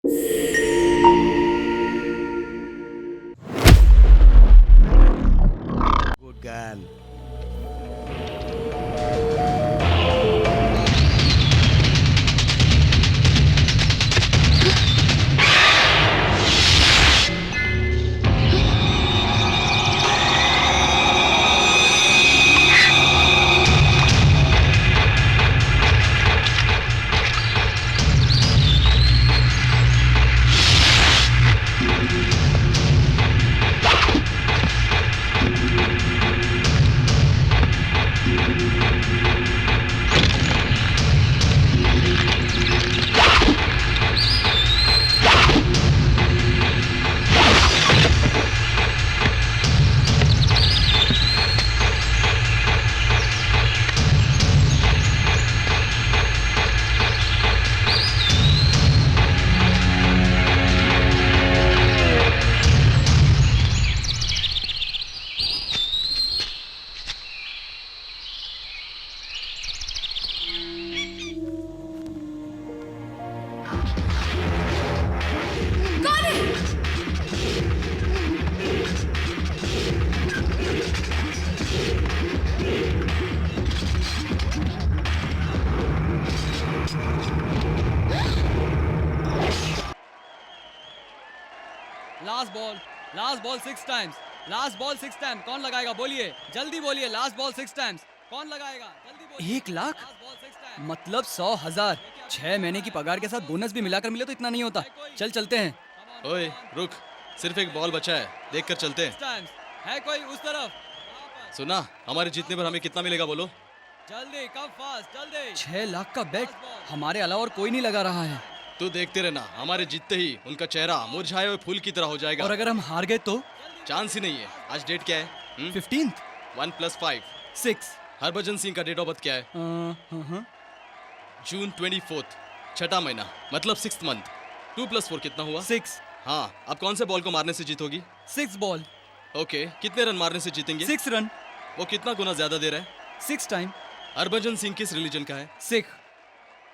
Good girl. Last ball 6 times, last ball 6 time. कौन लगाएगा बोलिए, जल्दी बोलिए। लास्ट बॉल 6 टाइम्स, कौन लगाएगा जल्दी बोलिए। 1 लाख Last ball 6 times। मतलब 100,000। 6 महीने की पगार के साथ बोनस भी मिलाकर मिले तो इतना नहीं होता। चल चलते हैं। ओए रुक, सिर्फ एक बॉल बचा है, देख कर चलते हैं। 6 times। है कोई उस तरफ? वहाँ पर। सुना, हमारे जीतने पर हमें कितना मिलेगा बोलो? जल्दी कम फास्ट जल्दी। 6 लाख का बेट हमारे अलावा और कोई नहीं लगा रहा है। तू देखते रहना, हमारे जीतते ही उनका चेहरा मुरझाए हुए फूल की तरह हो जाएगा। और अगर हम हार गए तो? चांस ही नहीं है। आज डेट क्या है? 15th 1 + 5। 6 हरभजन सिंह का डेट ऑफ बर्थ क्या है? जून 24, छठा महीना, मतलब 6th मंथ। 2 + 4 कितना हुआ? 6 हाँ, अब कौन से बॉल को मारने से जीतोगी? 6 बॉल ओके, कितने रन मारने से जीतेंगे? 6 रन वो कितना गुना ज्यादा दे रहा है? 6 टाइम हरभजन सिंह किस रिलीजन का है? सिख।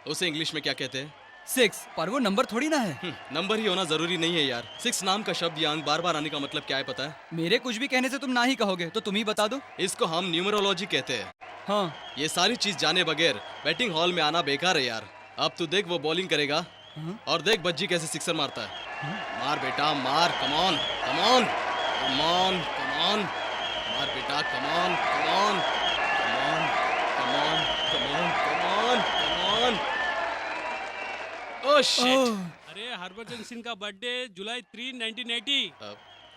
उसे इंग्लिश में क्या कहते हैं? 6 पर वो नंबर थोड़ी ना है। नंबर ही होना जरूरी नहीं है यार। 6 नाम का शब्द या अंक बार बार आने का मतलब क्या है पता है? मेरे कुछ भी कहने से तुम ना ही कहोगे तो तुम ही बता दो। इसको हम न्यूमरोलॉजी कहते हैं। हाँ ये सारी चीज जाने बगैर बैटिंग हॉल में आना बेकार है यार। अब तू देख, वो बॉलिंग करेगा और देख बज्जी कैसे सिक्सर मारता है। मार बेटा मार, कमॉन कमॉन कमॉन कमॉन, मार बेटा come on come on come on come on come on come on come on. Oh shit. अरे हरभजन सिंह का बर्थडे जुलाई 3, 1980।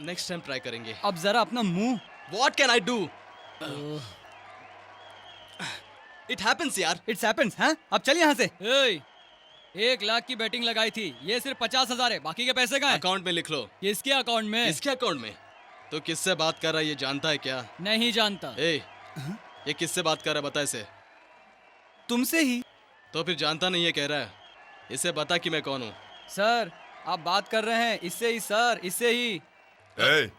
नेक्स्ट टाइम ट्राई करेंगे। अब जरा अपना मुंह। What can I do? It happens यार। It's happens. हाँ अब चल यहाँ से। 1 लाख की बैटिंग लगाई थी, ये सिर्फ 50,000 है। बाकी के पैसे कहाँ हैं? अकाउंट में लिख लो। किसके अकाउंट में? इसके अकाउंट में? तो किससे बात कर रहा है ये जानता है क्या? नहीं जानता। ए, ये किससे बात कर रहा है बता इसे। तुमसे ही। तो फिर जानता नहीं है कह रहा है। इसे बता कि मैं कौन हूँ। सर आप बात कर रहे हैं इससे ही सर, इससे ही। ए,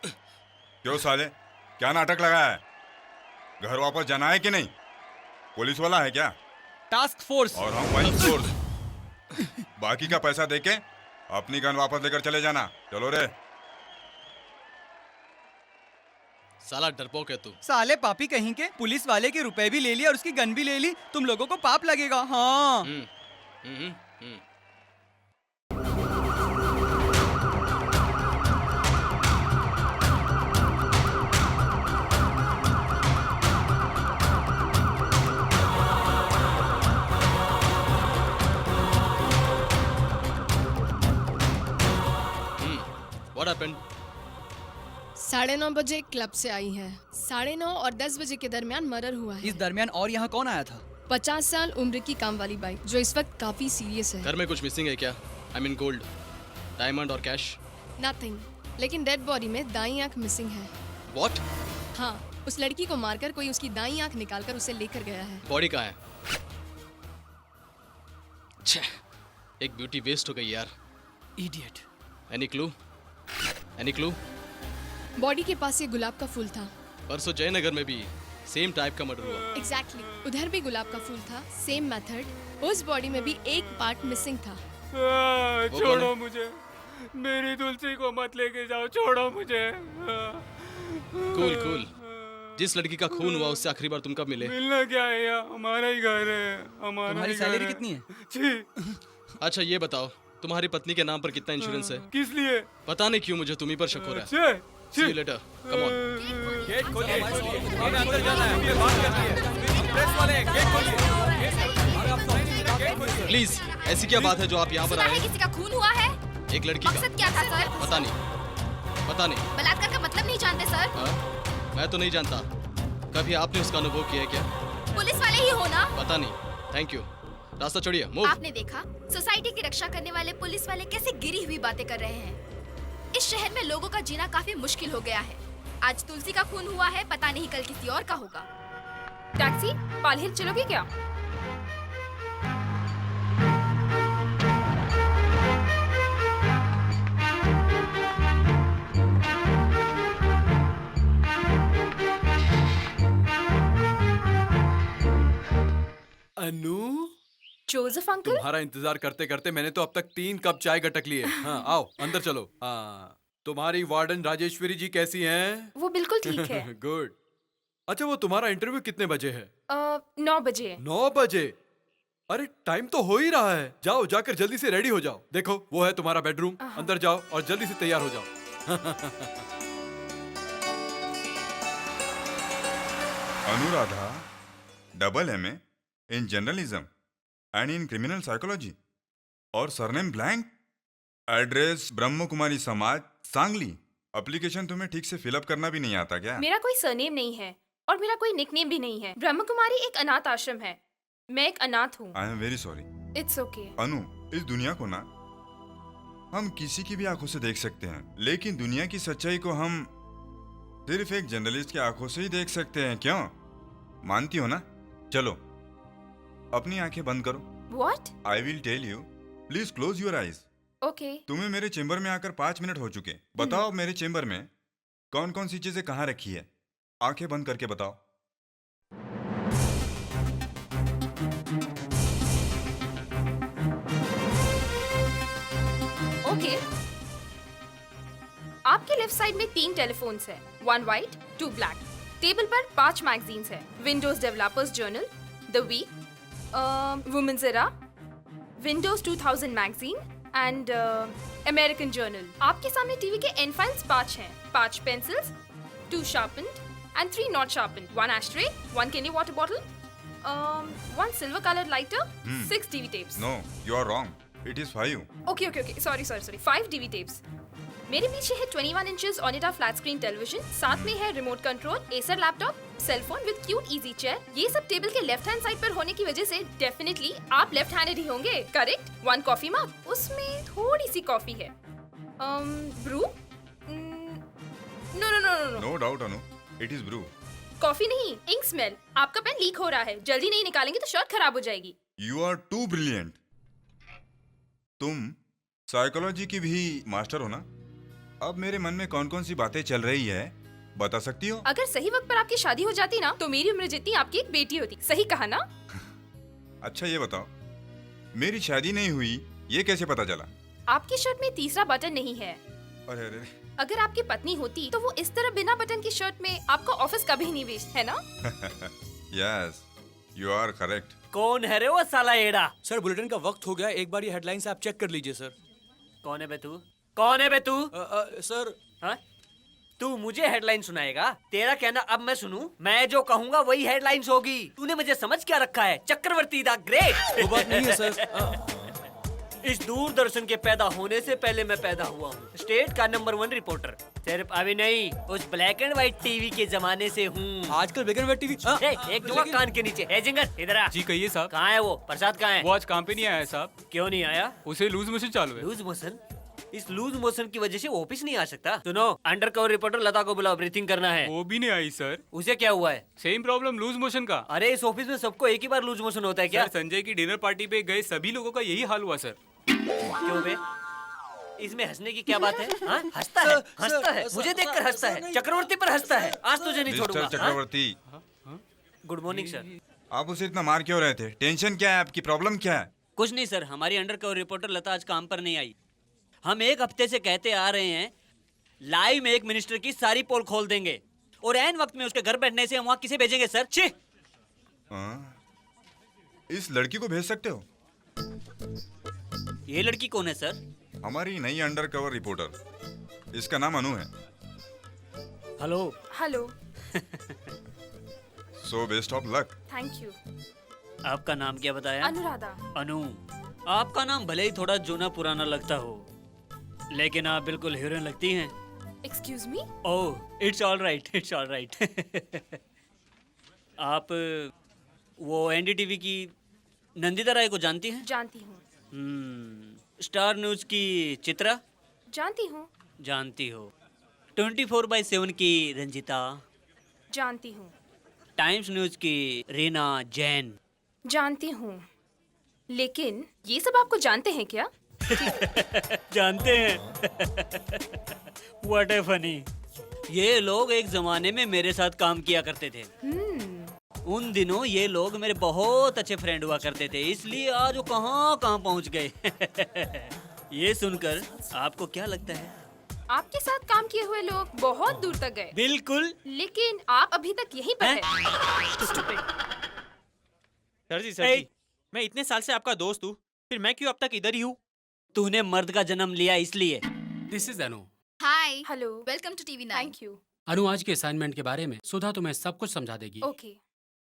क्यों साले, क्या नाटक लगाया है? घर वापस जाना है कि नहीं? पुलिस वाला है क्या? Task force. और हम वाइल्ड फोर्स। बाकी का पैसा देके अपनी गन वापस लेकर चले जाना। चलो रे। साला डरपोक है तू। साले पापी कहीं के, पुलिस वाले के रुपए भी ले लिए और उसकी गन भी ले ली। तुम लोगों को पाप लगेगा। हाँ हम्म, हम्म, हम्म। What happened? 9:30 बजे क्लब से आई है। 9:30 और 10 बजे के दरमियान मर्डर हुआ है। इस दरमियान और यहाँ कौन आया था? 50 साल उम्र की काम वाली बाई जो इस वक्त काफी सीरियस है। घर में कुछ मिसिंग है क्या? आई मीन गोल्ड, डायमंड और कैश? नथिंग, लेकिन डेड बॉडी में दाई आंख मिसिंग है। What? हाँ, उस लड़की को मारकर कोई उसकी दाई आंख निकालकर उसे लेकर गया है। बॉडी कहाँ है? छे, एक ब्यूटी वेस्ट हो गई यार। Idiot. Any clue? Any clue? Body के पास ये गुलाब का फूल था। परसों जयनगर में भी सेम टाइप का मर्डर हुआ। एग्जैक्टली, उधर भी गुलाब का फूल था, सेम मेथड। उस बॉडी में भी एक पार्ट मिसिंग था। वो कौन छोड़ो है? मुझे, मेरी तुलसी को मत लेके जाओ, छोड़ो मुझे। Cool cool. जिस लड़की का खून हुआ उससे आखिरी बार तुम कब मिले? मिलना क्या है यार, हमारा ही घर है, हमारा तुम्हारी ही घर सैलरी है। कितनी है? छी, अच्छा ये बताओ, तुम्हारी पत्नी के नाम पर कितना इंश्योरेंस है? किस लिए? पता नहीं क्यों मुझे तुम्ही पर शक हो रहा है। छी, See you later. Come on. Gate खोलिए, हमें अंदर जाना है, ये बात करनी है। प्रेस वाले गेट खोलिए। प्लीज, ऐसी क्या बात है जो आप यहाँ पर सुना आए है हैं? किसी का खून हुआ है? एक लड़की का? मकसद क्या था सर? पता नहीं, पता नहीं। बलात्कार का मतलब नहीं जानते सर? हाँ? मैं तो नहीं जानता। कभी आपने उसका अनुभव किया है क्या? पुलिस वाले ही हो ना? पता नहीं। Thank you. रास्ता छोड़िए, मूव। आपने देखा सोसाइटी की रक्षा करने वाले पुलिस वाले कैसे गिरी हुई बातें कर रहे हैं। इस शहर में लोगों का जीना काफी मुश्किल हो गया है। आज तुलसी का खून हुआ है, पता नहीं कल किसी और का होगा। टैक्सी, पाल हिल चलोगे क्या? अनु, जोसेफ अंकल? तुम्हारा इंतजार करते करते मैंने तो अब तक 3 कप चाय गटक लिए। हाँ, आओ अंदर चलो। हाँ, तुम्हारी वार्डन राजेश्वरी जी कैसी हैं? वो बिल्कुल ठीक है। गुड। अच्छा, वो तुम्हारा इंटरव्यू कितने बजे है? 9 बजे। 9 बजे? अरे टाइम तो हो ही रहा है। जाओ, जाकर जल्दी से रेडी हो जाओ। देखो वो है तुम्हारा बेडरूम, अंदर जाओ और जल्दी से तैयार हो जाओ। Anuradha, double MA in journalism and in criminal psychology और surname blank, address Brahma Kumari समाज, सांगली। एप्लीकेशन तुम्हें ठीक से फिलअप करना भी नहीं आता क्या? मेरा कोई सरनेम नहीं है और मेरा कोई निकनेम भी नहीं है। ब्रह्म कुमारी एक अनाथ आश्रम है, मैं एक अनाथ हूँ। I am very sorry. It's okay. Anu, इस दुनिया को ना हम किसी की भी आंखों से देख सकते हैं, लेकिन दुनिया की सच्चाई को हम सिर्फ एक जर्नलिस्ट की आंखों से ही देख सकते हैं। क्यों? मानती हो ना? चलो अपनी आंखें बंद करो। What? I will tell you, please close your eyes. Okay. तुम्हें मेरे चेंबर में आकर 5 मिनट हो चुके। बताओ मेरे चेंबर में कौन कौन सी चीजें कहाँ रखी है? आंखें बंद करके बताओ। ओके। आपके लेफ्ट साइड में 3 टेलीफोन्स है, 1 व्हाइट 2 ब्लैक। टेबल पर 5 मैगजीन्स है, Windows Developers Journal, the Week, Women's Era, Windows 2000 magazine and American Journal. आपके सामने टीवी के एंड फाइल्स 5 हैं, 5 pencils, 2 sharpened and 3 not sharpened, 1 ashtray, 1 candy water bottle, 1 silver colored lighter, 6 TV tapes. No, you are wrong, it is 5। Okay okay okay, sorry 5 TV tapes. मेरे पीछे है 21 inches Onida flat screen television, साथ में है remote control, Acer laptop, cell phone with cute easy chair. ये सब table के left hand side पर होने की वजह से डेफिनेटली आप लेफ्ट हैंडेड ही होंगे, करेक्ट? 1 कॉफी मग, उसमें थोड़ी सी कॉफी है। Bru? No no no no no, no doubt Anu, it is Bru. Coffee नहीं, इंक स्मेल। आपका पेन लीक हो रहा है, जल्दी नहीं निकालेंगे तो शर्ट खराब हो जाएगी। You are too brilliant. तुम साइकोलॉजी की भी मास्टर हो ना? अब मेरे मन में कौन कौन सी बातें चल रही है बता सकती हो? अगर सही वक्त पर आपकी शादी हो जाती ना, तो मेरी उम्र जितनी आपकी एक बेटी होती। सही कहा ना? अच्छा ये बताओ, मेरी शादी नहीं हुई ये कैसे पता चला? आपकी शर्ट में तीसरा बटन नहीं है। अरे अरे अगर आपकी पत्नी होती तो वो इस तरह बिना बटन की शर्ट में आपको ऑफिस कभी नहीं भेजती, है ना? Yes, you are correct. कौन है रे वो साला एड़ा? सर बुलेटिन का वक्त हो गया, एक बार ये हेडलाइंस आप चेक कर लीजिए सर। कौन है बे तू? कौन है बे तू? सर हाँ? तू मुझे हेडलाइन सुनाएगा? तेरा कहना अब मैं सुनूं? मैं जो कहूंगा वही हेडलाइंस होगी। तूने मुझे समझ क्या रखा है? चक्रवर्ती द ग्रेट। वो बात नहीं है सर। इस दूरदर्शन के पैदा होने से पहले मैं पैदा हुआ हूँ, स्टेट का नंबर 1 रिपोर्टर। सिर्फ अभी नहीं, उस ब्लैक एंड व्हाइट टीवी के जमाने से हूँ। आजकल ब्लैक एंड व्हाइट टीवी एक दूंगा कान के नीचे। ए जिंगर, इधर आ। जी कहिए साहब। कहाँ है वो? प्रसाद कहाँ है? वो आज काम पे नहीं आया है साहब। क्यों नहीं आया? उसे लूज मोशन चालू है। Loose motion? इस लूज मोशन की वजह से वो ऑफिस नहीं आ सकता। सुनो, अंडर कवर रिपोर्टर लता को बुलाओ, ब्रीथिंग करना है। वो भी नहीं आई सर। उसे क्या हुआ है? सेम प्रॉब्लम, लूज मोशन का। अरे इस ऑफिस में सबको एक ही बार लूज मोशन होता है क्या? सर संजय की डिनर पार्टी पे गए सभी लोगों का यही हाल हुआ सर। क्यों बे? इसमें हंसने की क्या बात है? हाँ? हंसता है, हंसता है, मुझे देखकर हंसता है, चक्रवर्ती पर हंसता है। आज तुझे नहीं छोड़ूंगा। मिस्टर चक्रवर्ती, गुड मॉर्निंग सर। आप उसे इतना मार क्यों रहे थे? टेंशन क्या है आपकी? प्रॉब्लम क्या है? कुछ नहीं सर, हमारी अंडरकवर रिपोर्टर लता आज काम पर नहीं आई। हम एक हफ्ते से कहते आ रहे हैं लाइव में एक मिनिस्टर की सारी पोल खोल देंगे, और ऐन वक्त में उसके घर बैठने से हम वहाँ किसे भेजेंगे सर? छी! इस लड़की को भेज सकते हो। ये लड़की कौन है सर? हमारी नई अंडरकवर रिपोर्टर, इसका नाम अनु है। Hello. Hello. So best of luck. Thank you. आपका नाम क्या बताया? अनुराधा। अनु। आपका नाम भले ही थोड़ा जोना पुराना लगता हो, लेकिन आप बिल्कुल हीरोइन लगती हैं। Excuse me? Oh, it's all right, it's all right. आप वो एनडीटीवी की नंदिता राय को जानती हैं? जानती हूँ। स्टार न्यूज की चित्रा? जानती हूँ। जानती हो। 24/7 की रंजिता? जानती हूँ। टाइम्स न्यूज की रीना जैन? जानती हूँ। लेकिन ये सब आपको जानते हैं क्या? जानते हैं। What A funny. ये लोग एक जमाने में मेरे साथ काम किया करते थे। उन दिनों ये लोग मेरे बहुत अच्छे फ्रेंड हुआ करते थे, इसलिए आज वो कहाँ कहाँ पहुँच गए। ये सुनकर आपको क्या लगता है? आपके साथ काम किए हुए लोग बहुत दूर तक गए। बिल्कुल। लेकिन आप अभी तक यहीं पर हैं। Stupid। सर जी, मैं इतने साल से आपका दोस्त हूँ, फिर मैं क्यों अब तक इधर ही हूँ? तूने मर्द का जन्म लिया इसलिए। This is Anu. Hi, hello. Welcome to TV 9। Thank you. Anu, आज के असाइनमेंट के बारे में सुधा तुम्हें सब कुछ समझा देगी। ओके।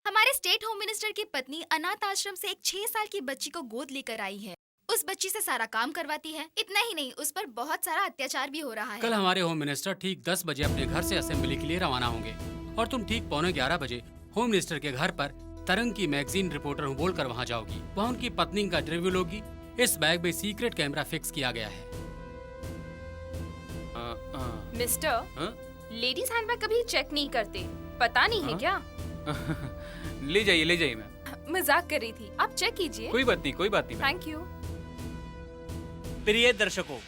हमारे स्टेट होम मिनिस्टर की पत्नी अनाथ आश्रम से एक 6 साल की बच्ची को गोद लेकर आई है। उस बच्ची से सारा काम करवाती है। इतना ही नहीं, उस पर बहुत सारा अत्याचार भी हो रहा है। कल हमारे होम मिनिस्टर ठीक 10 बजे अपने घर से असेंबली के लिए रवाना होंगे, और तुम ठीक 11:15 बजे होम मिनिस्टर के घर पर तरंग की मैगजीन रिपोर्टर हूँ बोलकर वहाँ जाओगी। वहाँ उनकी पत्नी का इंटरव्यू लोगी। इस बैग में सीक्रेट कैमरा फिक्स किया गया है। मिस्टर, लेडीज हैंडबैग कभी चेक नहीं करते, पता नहीं है क्या? ले जाइए मैम। मजाक कर रही थी, आप चेक कीजिए। कोई बात नहीं। Thank you. प्रिय दर्शकों,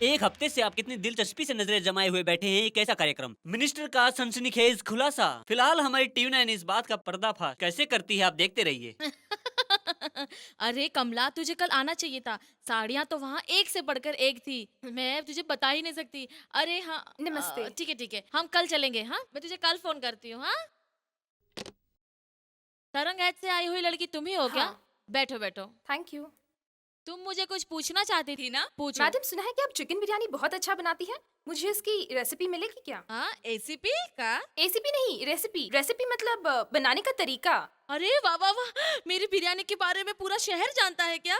एक हफ्ते से आप कितनी दिलचस्पी से नजरें जमाए हुए बैठे हैं। ये कैसा कार्यक्रम? मिनिस्टर का सनसनीखेज खुलासा। फिलहाल हमारी टीवी 9 इस बात का पर्दाफाश कैसे करती है, आप देखते रहिए। अरे कमला, तुझे कल आना चाहिए था। साड़ियाँ तो वहाँ एक से बढ़कर एक थी, मैं तुझे बता ही नहीं सकती। अरे हाँ, नमस्ते। ठीक है, हम कल चलेंगे। हाँ, मैं तुझे कल फोन करती हूँ। हाँ, तरंग ऐड से आई हुई लड़की तुम ही हो क्या? हाँ। बैठो। Thank you. तुम मुझे कुछ पूछना चाहती थी ना? पूछो। मैडम, सुना है कि आप चिकन बिरयानी बहुत अच्छा बनाती हैं। मुझे इसकी रेसिपी मिलेगी क्या? हाँ, एसीपी का? एसीपी नहीं, रेसिपी मतलब बनाने का तरीका। अरे वाह वाह वाह, मेरी बिरयानी के बारे में पूरा शहर जानता है क्या?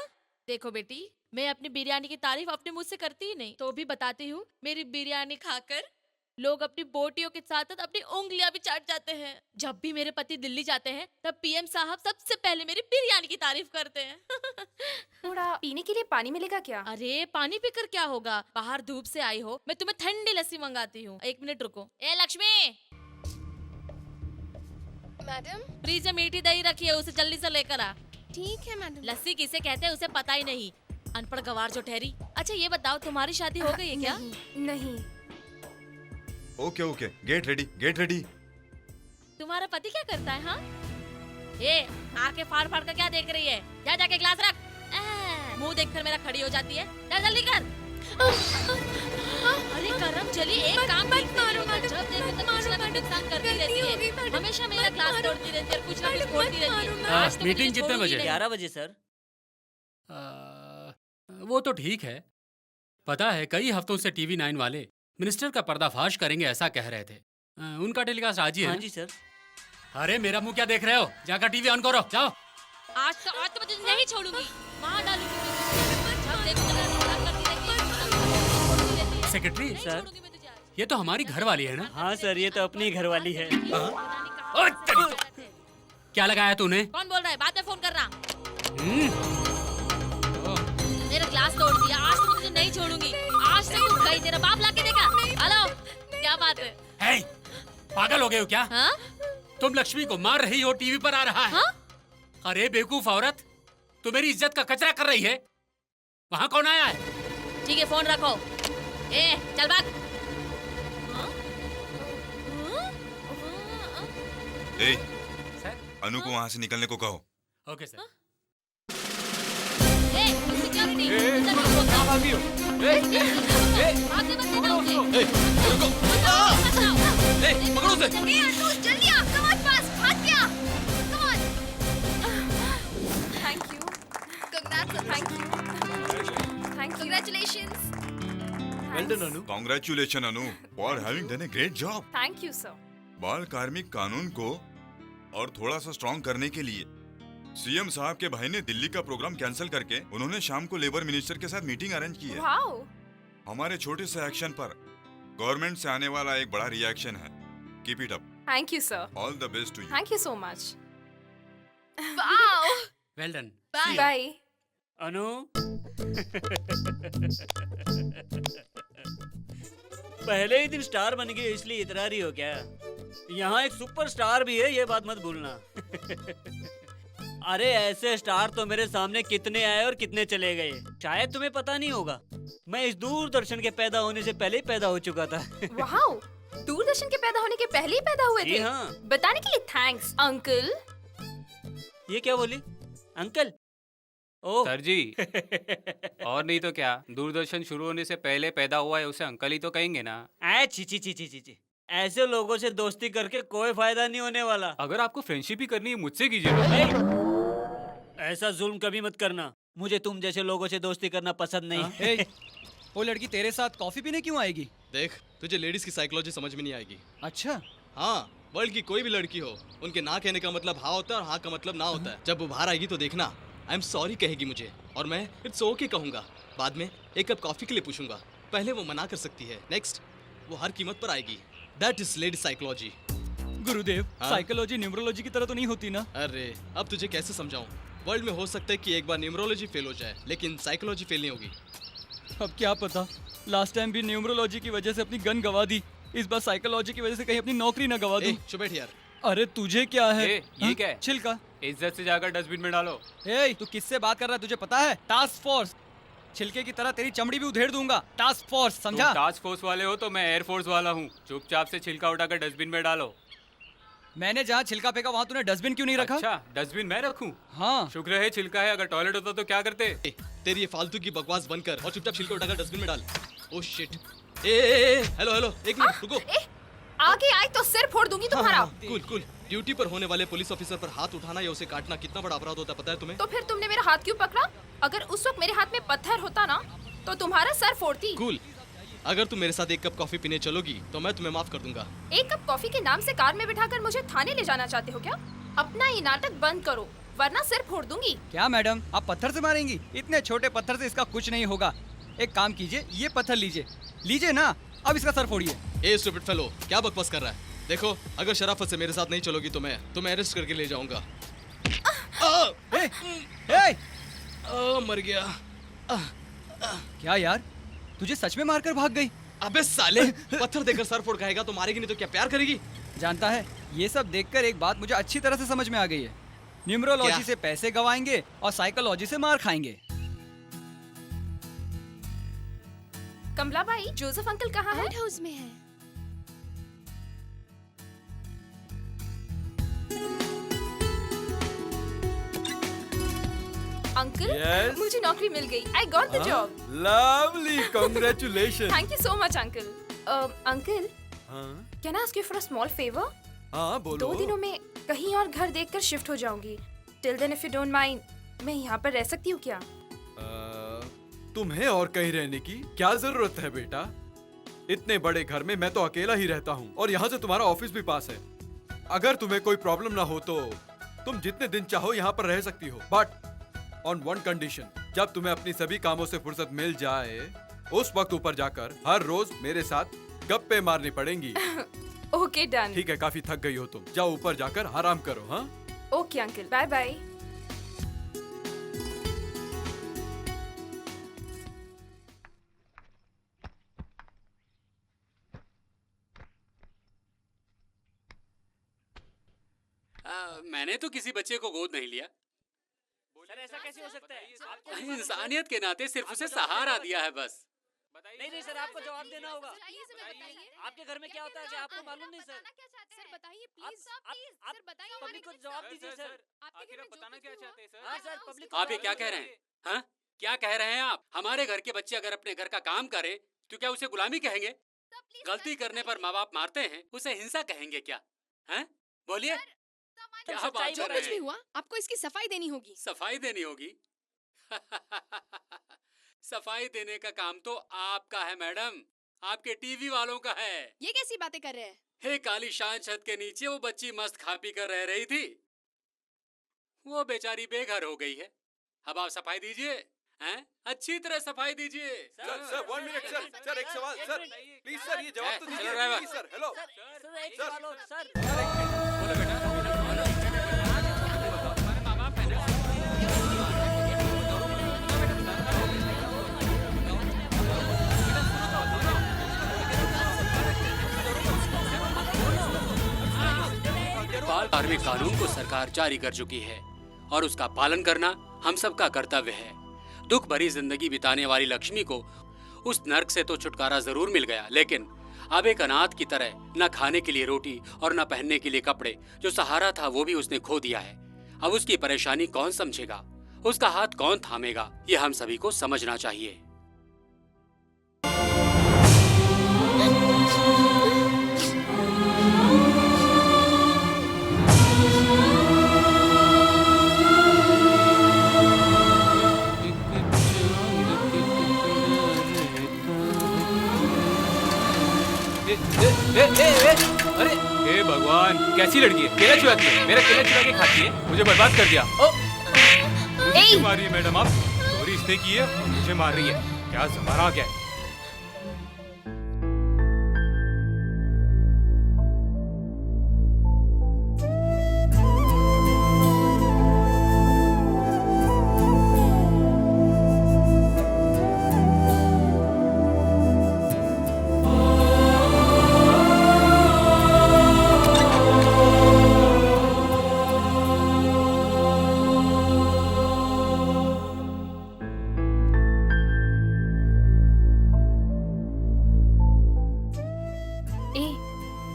देखो बेटी, मैं अपनी बिरयानी की तारीफ अपने मुंह से करती ही नहीं, तो भी बताती हूँ। मेरी बिरयानी खाकर लोग अपनी बोटियों के साथ साथ अपनी उंगलियां भी चाट जाते हैं। जब भी मेरे पति दिल्ली जाते हैं, तब पीएम साहब सबसे पहले मेरी बिरयानी की तारीफ करते हैं। थोड़ा पीने के लिए पानी मिलेगा क्या? अरे पानी पीकर क्या होगा, बाहर धूप से आई हो, मैं तुम्हें ठंडी लस्सी मंगाती हूँ। 1 मिनट रुको। ए लक्ष्मी, मैडम। फ्रिज में मीठी दही रखी है, उसे जल्दी से लेकर आ। ठीक है मैडम। लस्सी किसे कहते हैं उसे पता ही नहीं, अनपढ़ गवार जो ठहरी। अच्छा ये बताओ, तुम्हारी शादी हो गई है क्या? नहीं। Okay, get ready. तुम्हारा पति क्या करता है? हाँ, ये आके फाड़ कर क्या देख रही है? जा जाके ग्लास रख। मुंह देखकर मेरा खड़ी हो जाती है। जा जल्दी कर। अरे करम चली, एक काम मत मारो। जब देखो तब कुछ ना कुछ नुकसान करती रहती है। हमेशा मेरा ग्लास तोड़ती रहती है, कुछ ना कुछ बोलती रहती है। आज तो मीटिंग मुझे कितने छोड़ूगी बजे? नहीं। 11 बजे सर। वो तो ठीक है। पता है, कई हफ्तों से टीवी 9 वाले मिनिस्टर का पर्दाफाश करेंगे ऐसा कह रहे थे। उनका टेलीकास्ट आज ही है? हाँ जी सर। अरे मेरा मुंह क्या देख रहे हो? जाकर टीवी ऑन करो, जाओ। आज तो मैं तुझे नहीं छोड़ूंगी, मार डालूंगी तुझे। जब देखो तब नुकसान करती रहती है। सेक्रेटरी नहीं सर। छोड़ूंगी मैं तुझे आज। ये तो हमारी घर वाली है ना? हाँ सर, ये तो अपनी घर वाली है। क्या लगाया तूने? कौन बोल रहा है? बाद में फोन करना। ओह, मेरा ग्लास तोड़ दिया, आज तो तुझे नहीं छोड़ूंगी। आज से तू गई, तेरा बाप लाके देगा। हेलो, क्या बात है? हे, पागल हो गए हो क्या? हाँ? तुम लक्ष्मी को मार रही हो, टीवी पर आ रहा है। हाँ? अरे बेवकूफ औरत, तू मेरी इज्जत का कचरा कर रही है। वहाँ कौन आया है? ठीक है, फोन रखो। ए चल भाग। ए, अनु को वहाँ से निकलने को कहो। Okay sir. बेटी भागने मत देना मुझे। पकड़ो उसे। जल्दी आ, come on fast, भाग गया। Come on. Thank you. Congrats, Thank you. Thank you. congratulations. Well done, Anu. Congratulation Anu for having done a great job. Thank you, sir. बाल कार्मिक कानून को और थोड़ा सा स्ट्रॉन्ग करने के लिए सीएम साहब के भाई ने दिल्ली का प्रोग्राम कैंसिल करके उन्होंने शाम को लेबर मिनिस्टर के साथ मीटिंग अरेंज की है। Wow. हमारे छोटे से एक्शन पर गवर्नमेंट से आने वाला एक बड़ा रिएक्शन है। Keep it up. Thank you, sir. All the best to you. Thank you so much. Wow. Well done. Bye. Anu पहले ही दिन स्टार बन गई इसलिए इतरा रही हो क्या? यहाँ एक सुपर स्टार भी है, ये बात मत भूलना। अरे ऐसे स्टार तो मेरे सामने कितने आए और कितने चले गए, शायद तुम्हें पता नहीं होगा। मैं इस दूरदर्शन के पैदा होने से पहले ही पैदा हो चुका था। Wow. दूरदर्शन के पैदा होने के पहले ही पैदा हुए जी थे। हाँ। बताने के लिए थैंक्स अंकल। ये क्या बोली? अंकल? ओह सर जी और नहीं तो क्या, दूरदर्शन शुरू होने से पहले पैदा हुआ है उसे अंकल ही तो कहेंगे ना। ची ची ची ची ची ची। ऐसे लोगों से दोस्ती करके कोई फायदा नहीं होने वाला। अगर आपको फ्रेंडशिप ही करनी है मुझसे कीजिए। ऐसा जुल्म कभी मत करना, मुझे तुम जैसे लोगों से दोस्ती करना पसंद नहीं। वो लड़की तेरे साथ कॉफी पीने क्यों आएगी? देख, तुझे लेडीज की साइकोलॉजी समझ में नहीं आएगी। अच्छा। हाँ, वर्ल्ड की कोई भी लड़की हो, उनके ना कहने का मतलब हाँ होता है और हाँ का मतलब ना होता है। जब वो बाहर आएगी तो देखना आई एम सॉरी कहेगी मुझे, और मैं इट्स ओके कहूंगा। बाद में एक कप कॉफी के लिए पूछूंगा, पहले वो मना कर सकती है, नेक्स्ट वो हर कीमत पर आएगी। That is lady psychology. Gurudev, psychology numerology की तरह तो नहीं होती ना? अरे अब तुझे कैसे समझाऊं? वर्ल्ड में हो सकता है कि एक बार न्यूमरोलॉजी फेल हो जाए, लेकिन साइकोलॉजी फेल नहीं होगी। अब क्या पता, लास्ट टाइम भी न्यूमरोलॉजी की वजह से अपनी गन गवा दी, इस बार साइकोलॉजी की वजह से कहीं अपनी नौकरी ना गवा दूं। चुप बैठ यार। अरे तुझे क्या है? ये क्या है? छिलका। इज्जत से जाकर डस्टबिन में डालो। तू किससे बात कर रहा है तुझे पता है? Task force. छिलके की तरह तेरी चमड़ी भी उधेड़ दूंगा। टास्क फोर्स, समझा? तुम टास्क फोर्स वाले हो तो मैं एयरफोर्स वाला हूँ। चुपचाप से छिलका उठाकर डस्टबिन में डालो। मैंने जहाँ छिलका फेंका वहाँ तूने डस्टबिन क्यों नहीं रखा? अच्छा, डस्टबिन मैं रखूँ? हाँ। शुक्र है छिलका है, अगर टॉयलेट होता तो क्या करते? तेरी ये फालतू की बकवास बंद कर और चुपचाप छिलका उठाकर डस्टबिन में डाल। Oh shit. हेलो हेलो, एक मिनट रुको। आगे आए तो सिर फोड़ दूंगी तुम्हारा। Cool cool. ड्यूटी पर होने वाले पुलिस ऑफिसर पर हाथ उठाना या उसे काटना कितना बड़ा अपराध होता है पता है तुम्हें? तो फिर तुमने मेरा हाथ क्यों पकड़ा? अगर उस वक्त मेरे हाथ में पत्थर होता ना तो तुम्हारा सर फोड़ती। कूल। अगर तुम मेरे साथ एक कप कॉफी पीने चलोगी तो मैं तुम्हें माफ कर दूंगा। एक कप कॉफी के नाम से कार में बिठाकर मुझे थाने ले जाना चाहते हो क्या? अपना ये नाटक बंद करो वरना सिर फोड़ दूंगी। क्या मैडम, आप पत्थर से मारेंगी? इतने छोटे पत्थर से इसका कुछ नहीं होगा। एक काम कीजिए, ये पत्थर लीजिए ना, अब इसका सर फोड़िए। ए स्टूपिड फेलो, क्या बकवास कर रहा है? देखो, अगर शराफत से मेरे साथ नहीं चलोगी तो मैं तुम्हें अरेस्ट करके ले जाऊंगा। मर गया। क्या यार, तुझे सच में मारकर भाग गई? अबे साले, पत्थर देकर सर फोड़ खाएगा तो मारेगी नहीं तो क्या प्यार करेगी? जानता है, ये सब देखकर एक बात मुझे अच्छी तरह से समझ में आ गई है। न्यूमरोलॉजी से पैसे गवाएंगे और साइकोलॉजी से मार खाएंगे। कमला भाई, जोसेफ अंकल कहाँ है? हाउस में है। Uncle, Yes? मुझे नौकरी मिल गई। I got the job. Lovely, congratulations. Thank you so much, uncle. Uncle, हाँ can I ask you for a small favor? हाँ बोलो। 2 दिनों में कहीं और घर देखकर शिफ्ट हो जाऊंगी। Till then, if you don't mind, मैं यहाँ पर रह सकती हूँ क्या? तुम्हें और कहीं रहने की क्या जरूरत है बेटा? इतने बड़े घर में मैं तो अकेला ही रहता हूँ और यहाँ से तुम्हारा ऑफिस भी पास है। अगर तुम्हें कोई प्रॉब्लम ना हो तो तुम जितने दिन चाहो यहाँ पर रह सकती हो, बट ऑन वन कंडीशन, जब तुम्हें अपनी सभी कामों से फुर्सत मिल जाए उस वक्त ऊपर जाकर हर रोज मेरे साथ गप्पे मारनी पड़ेंगी। Okay done. ठीक है, काफी थक गई हो तुम, जाओ ऊपर जाकर आराम करो। हाँ ओके अंकल, बाय बाय। मैंने तो किसी बच्चे को गोद नहीं लिया। सर ऐसा कैसे हो सकता है? इंसानियत के नाते सिर्फ उसे सहारा दिया है बस। नहीं सर, आपको जवाब देना होगा। आपके घर में क्या होता है कि आपको मालूम नहीं सर? सर बताइए प्लीज सर बताइए, पब्लिक को जवाब दीजिए सर। आखिर आप बताना क्या चाहते हैं सर? हाँ सर, पब्लिक आप ये क्या कह रहे हैं? हाँ? क्या कह रहे हैं आप? हमारे घर के बच्चे अगर अपने घर का काम करें तो क्या उसे गुलामी कहेंगे? गलती करने पर माँ बाप मारते हैं, उसे हिंसा कहेंगे क्या? हैं? बोलिए, क्या बात जो कर रहे कुछ भी हैं? हुआ आपको इसकी सफाई देनी होगी। सफाई देनी होगी? सफाई देने का काम तो आपका है मैडम, आपके टीवी वालों का है। ये कैसी बातें कर रहे हैं? हे काली शान छत के नीचे वो बच्ची मस्त खा पी कर रह रही थी, वो बेचारी बेघर हो गई है। अब आप सफाई दीजिए, हैं? अच्छी तरह सफाई दीजिए। सर 1 मिनट सर एक सवाल सर, प्लीज सर ये जवाब तो चलो दीजिए ड्राइवर। Please sir. हेलो बोलो बेटा। बाल कार्मिक कानून को सरकार जारी कर चुकी है और उसका पालन करना हम सबका कर्तव्य है। दुख भरी जिंदगी बिताने वाली लक्ष्मी को उस नर्क से तो छुटकारा जरूर मिल गया, लेकिन अब एक अनाथ की तरह न खाने के लिए रोटी और न पहनने के लिए कपड़े, जो सहारा था वो भी उसने खो दिया है। अब उसकी परेशानी कौन समझेगा, उसका हाथ कौन थामेगा, ये हम सभी को समझना चाहिए। अरे हे भगवान, कैसी लड़की है? केला चुराती है, मेरा केला चुरा के खाती है, मुझे बर्बाद कर दिया। क्यों मार रही है मैडम आप? चोरी इसने की है, मुझे मार रही है। क्या जमाना आ गया है?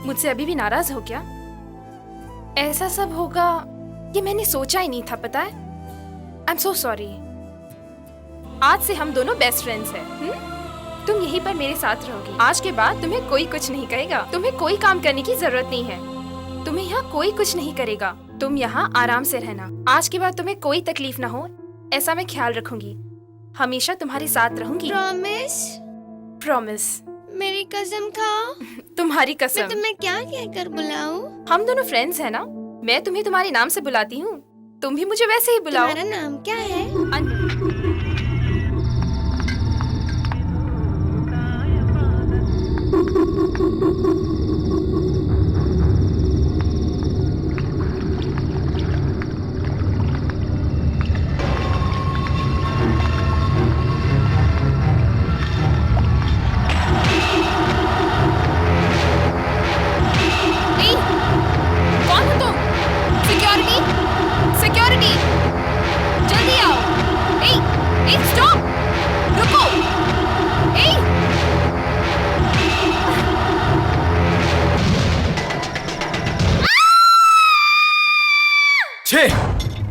मुझसे अभी भी नाराज हो क्या? ऐसा सब होगा ये मैंने सोचा ही नहीं था, पता है? I am so sorry. आज से हम दोनों बेस्ट फ्रेंड्स हैं। तुम यहीं पर मेरे साथ रहोगी। आज के बाद तुम्हें कोई कुछ नहीं कहेगा, तुम्हें कोई काम करने की जरूरत नहीं है, तुम्हें यहाँ कोई कुछ नहीं करेगा, तुम यहाँ आराम से रहना। आज के बाद तुम्हें कोई तकलीफ ना हो, ऐसा मैं ख्याल रखूंगी, हमेशा तुम्हारे साथ रहूंगी। प्रॉमिस? प्रॉमिस। मेरी कसम खाओ। तुम्हारी कसम। मैं तुम्हें क्या कहकर बुलाऊं? हम दोनों फ्रेंड्स हैं ना, मैं तुम्हें तुम्हारे नाम से बुलाती हूँ, तुम भी मुझे वैसे ही बुलाओ। तुम्हारा नाम क्या है?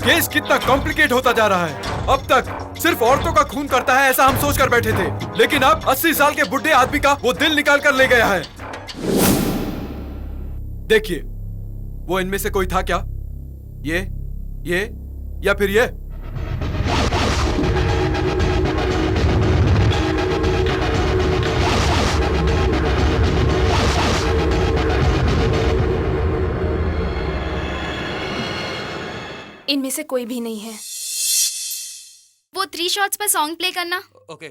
केस कितना कॉम्प्लिकेट होता जा रहा है। अब तक सिर्फ औरतों का खून करता है ऐसा हम सोच कर बैठे थे, लेकिन अब 80 साल के बुढ़े आदमी का वो दिल निकाल कर ले गया है। देखिए, वो इनमें से कोई था क्या? ये या फिर ये? इनमें से कोई भी नहीं है। वो 3 शॉट्स पर सॉन्ग प्ले करना। Okay.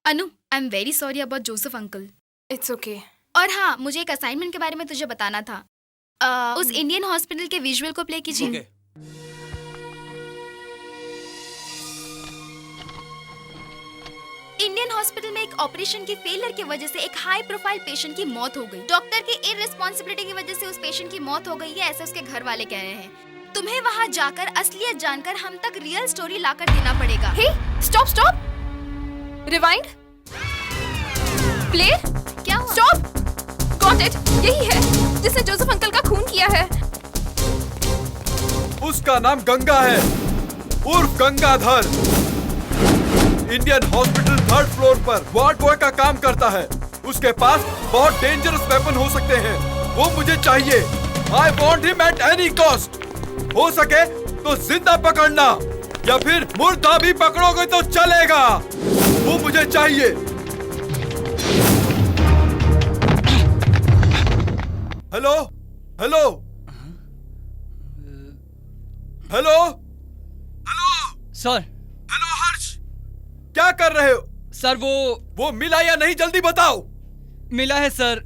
Anu, I am very sorry about Joseph uncle. It's okay. और हाँ, मुझे एक असाइनमेंट के बारे में तुझे बताना था। उस इंडियन हॉस्पिटल के विजुअल को प्ले कीजिए। ओके। इंडियन हॉस्पिटल में एक ऑपरेशन की फेलियर की वजह से एक हाई प्रोफाइल पेशेंट की मौत हो गई। डॉक्टर की इररिस्पॉन्सिबिलिटी की वजह से उस पेशेंट की मौत हो गई है, ऐसा उसके घर वाले कह रहे हैं। तुम्हें वहां जाकर असलियत जानकर हम तक रियल स्टोरी लाकर देना पड़ेगा। हे, स्टॉप, रिवाइंड, प्ले, क्या हुआ? स्टॉप, गॉट इट, यही है जिसने जोसेफ अंकल का खून किया है। उसका नाम गंगा है, उर्फ Gangadhar. Indian hospital 3rd floor पर वार्ड बॉय का काम करता है। उसके पास बहुत डेंजरस वेपन हो सकते हैं, वो मुझे चाहिए। I want him at any cost. हो सके तो जिंदा पकड़ना या फिर मुर्दा भी पकड़ोगे तो चलेगा, वो मुझे चाहिए। Hello hello hello sir. Hello Harsh, क्या कर रहे हो? सर वो मिला या नहीं, जल्दी बताओ। मिला है sir,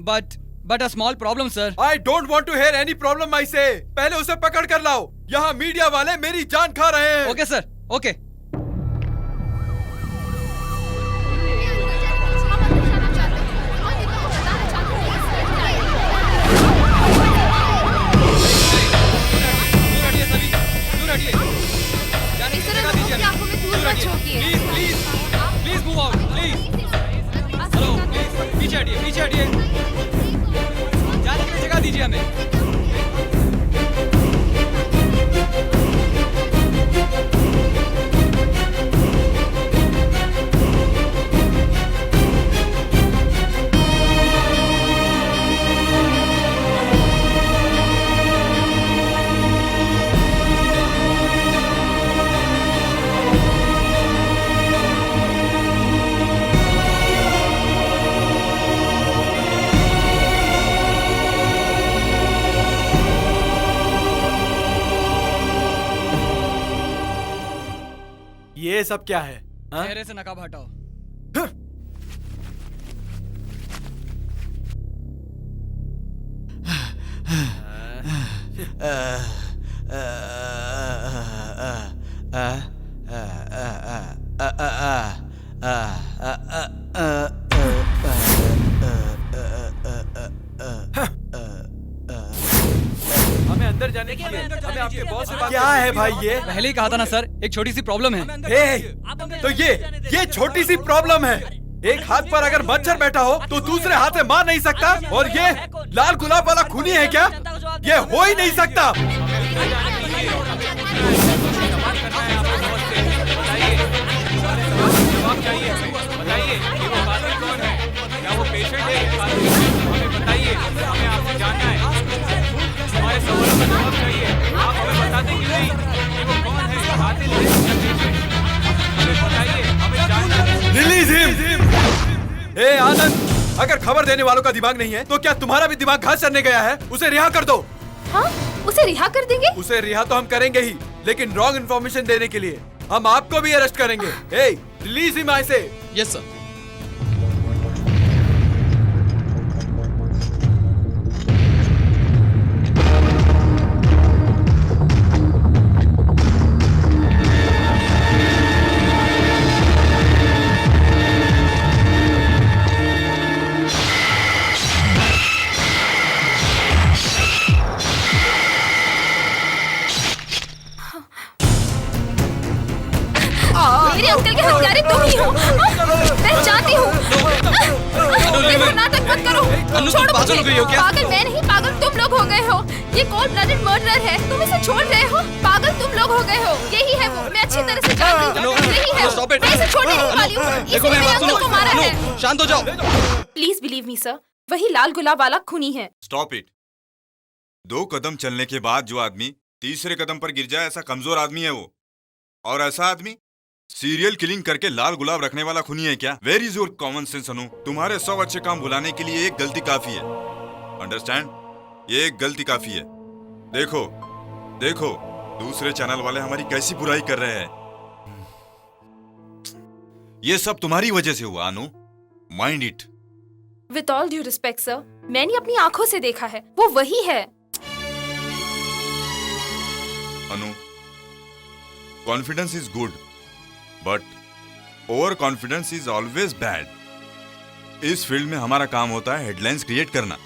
but a small problem sir. I don't want to hear any problem I say. पहले उसे पकड़ कर लाओ, यहाँ मीडिया वाले मेरी जान खा रहे हैं। Okay sir, okay. Please move out, please. Hello, please पीछे हटिए, पीछे हटिए। जाने के लिए जगह दीजिए हमें। ये सब क्या है? चेहरे से नकाब हटाओ। हमें अंदर जाने की हमें आपके बॉस से बात क्या है भाई? ये पहले ही कहा था ना सर, एक छोटी सी प्रॉब्लम है। तो ये छोटी सी प्रॉब्लम है। एक हाथ पर अगर मच्छर बैठा हो तो दूसरे हाथ से मार नहीं सकता, और ये लाल गुलाब वाला खूनी है क्या? ये हो ही नहीं सकता। बताइए, ये वो कातिल कौन है? क्या वो पेशेंट है? हमें बताइए, हमें आपसे जानना है। हमारे सवालों का जवाब चाहिए। आप हमें बताते क्यों नहीं कि वो कौन है, कातिल है या पेशेंट? हमें बताइए, हमें जानना है। Release him. ए आनंद, अगर खबर देने वालों का दिमाग नहीं है तो क्या तुम्हारा भी दिमाग घास चढ़ने गया है? उसे रिहा कर दो। हाँ, उसे रिहा कर देंगे? उसे रिहा तो हम करेंगे ही, लेकिन रॉन्ग इन्फॉर्मेशन देने के लिए हम आपको भी अरेस्ट करेंगे। ए, रिलीज हिम आई से। Yes sir. मेरे अंकल के हत्यारे तुम ही हो। मैं जानती हूँ। देखो, नाटक मत करो। छोड़ो पागल हो गई हो क्या? पागल मैं नहीं, पागल तुम लोग हो गए हो। ये कोल्ड ब्लडेड मर्डरर है, तुम इसे छोड़ रहे हो। पागल तुम लोग हो गए हो। यही है वो, मैं अच्छी तरह से जानती हूँ। यही है, मैं इसे छोड़ने नहीं वाली हूँ। देखो मेरी बात अंकल को मारा है। सुनो, शांत हो जाओ। प्लीज बिलीव मी सर, वही लाल गुलाब वाला खूनी है। Stop it. 2 कदम चलने के बाद जो आदमी तीसरे कदम पर गिर जाए, ऐसा कमजोर आदमी है वो। और ऐसा आदमी सीरियल किलिंग करके लाल गुलाब रखने वाला खूनी है क्या? Where is your common sense Anu? तुम्हारे 100 अच्छे काम भुलाने के लिए एक गलती काफी है। अंडरस्टैंड? ये एक गलती काफी है। देखो देखो, दूसरे चैनल वाले हमारी कैसी बुराई कर रहे हैं। ये सब तुम्हारी वजह से हुआ Anu, mind it. With all due respect sir, मैंने अपनी आंखों से देखा है, वो वही है। Anu, confidence is good, but over confidence is always bad. इस फील्ड में हमारा काम होता है हेडलाइंस क्रिएट करना,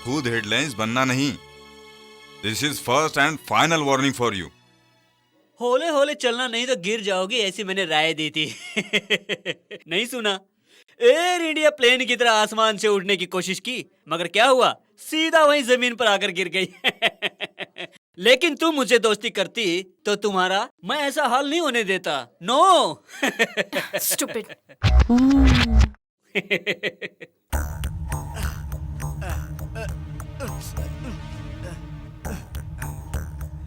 खुद हेडलाइंस बनना नहीं। This is first and final warning for you. होले होले चलना नहीं तो गिर जाओगी, ऐसी मैंने राय दी थी। नहीं सुना? एयर इंडिया प्लेन की तरह आसमान से उड़ने की कोशिश की, मगर क्या हुआ? सीधा वहीं जमीन पर आकर गिर गई। लेकिन तुम मुझे दोस्ती करती तो तुम्हारा मैं ऐसा हाल नहीं होने देता। नो। Stupid.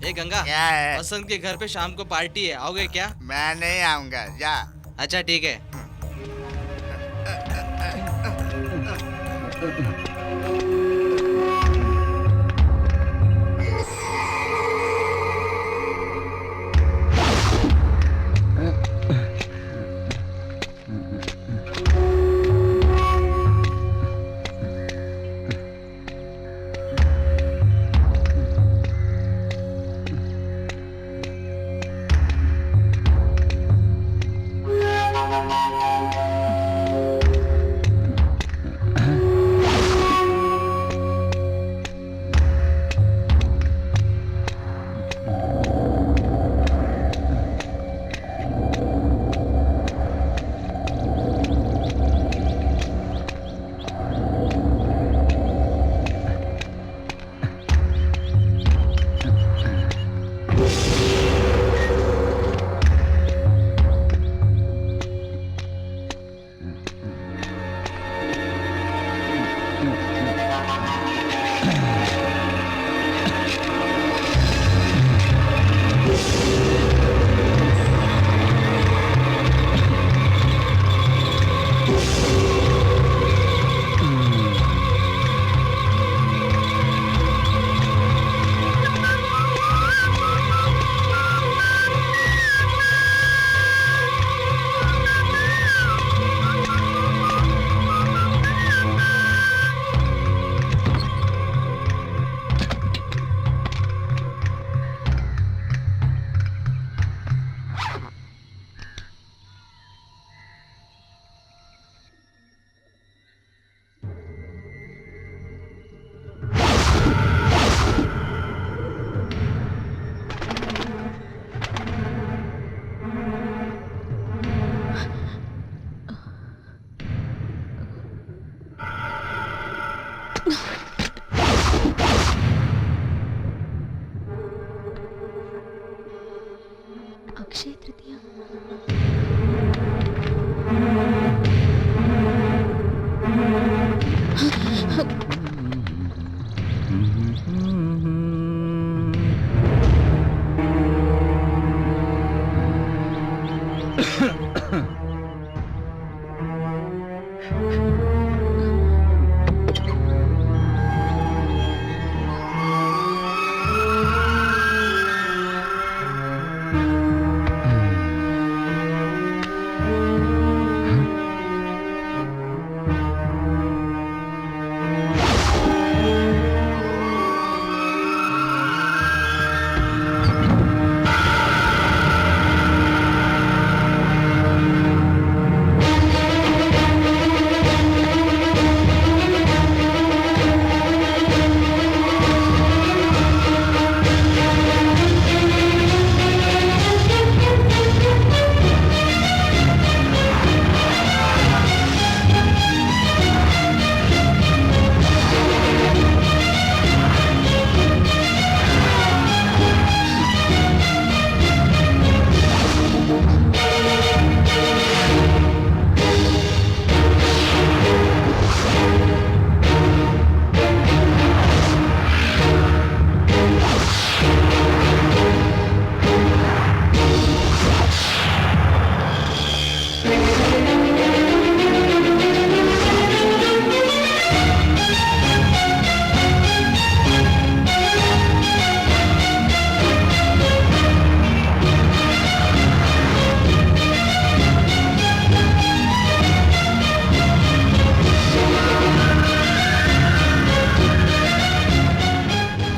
ए गंगा, क्या है? वसंत के घर पे शाम को पार्टी है, आओगे क्या? मैं नहीं आऊंगा, जा। अच्छा ठीक है। अक्षय तृतीया।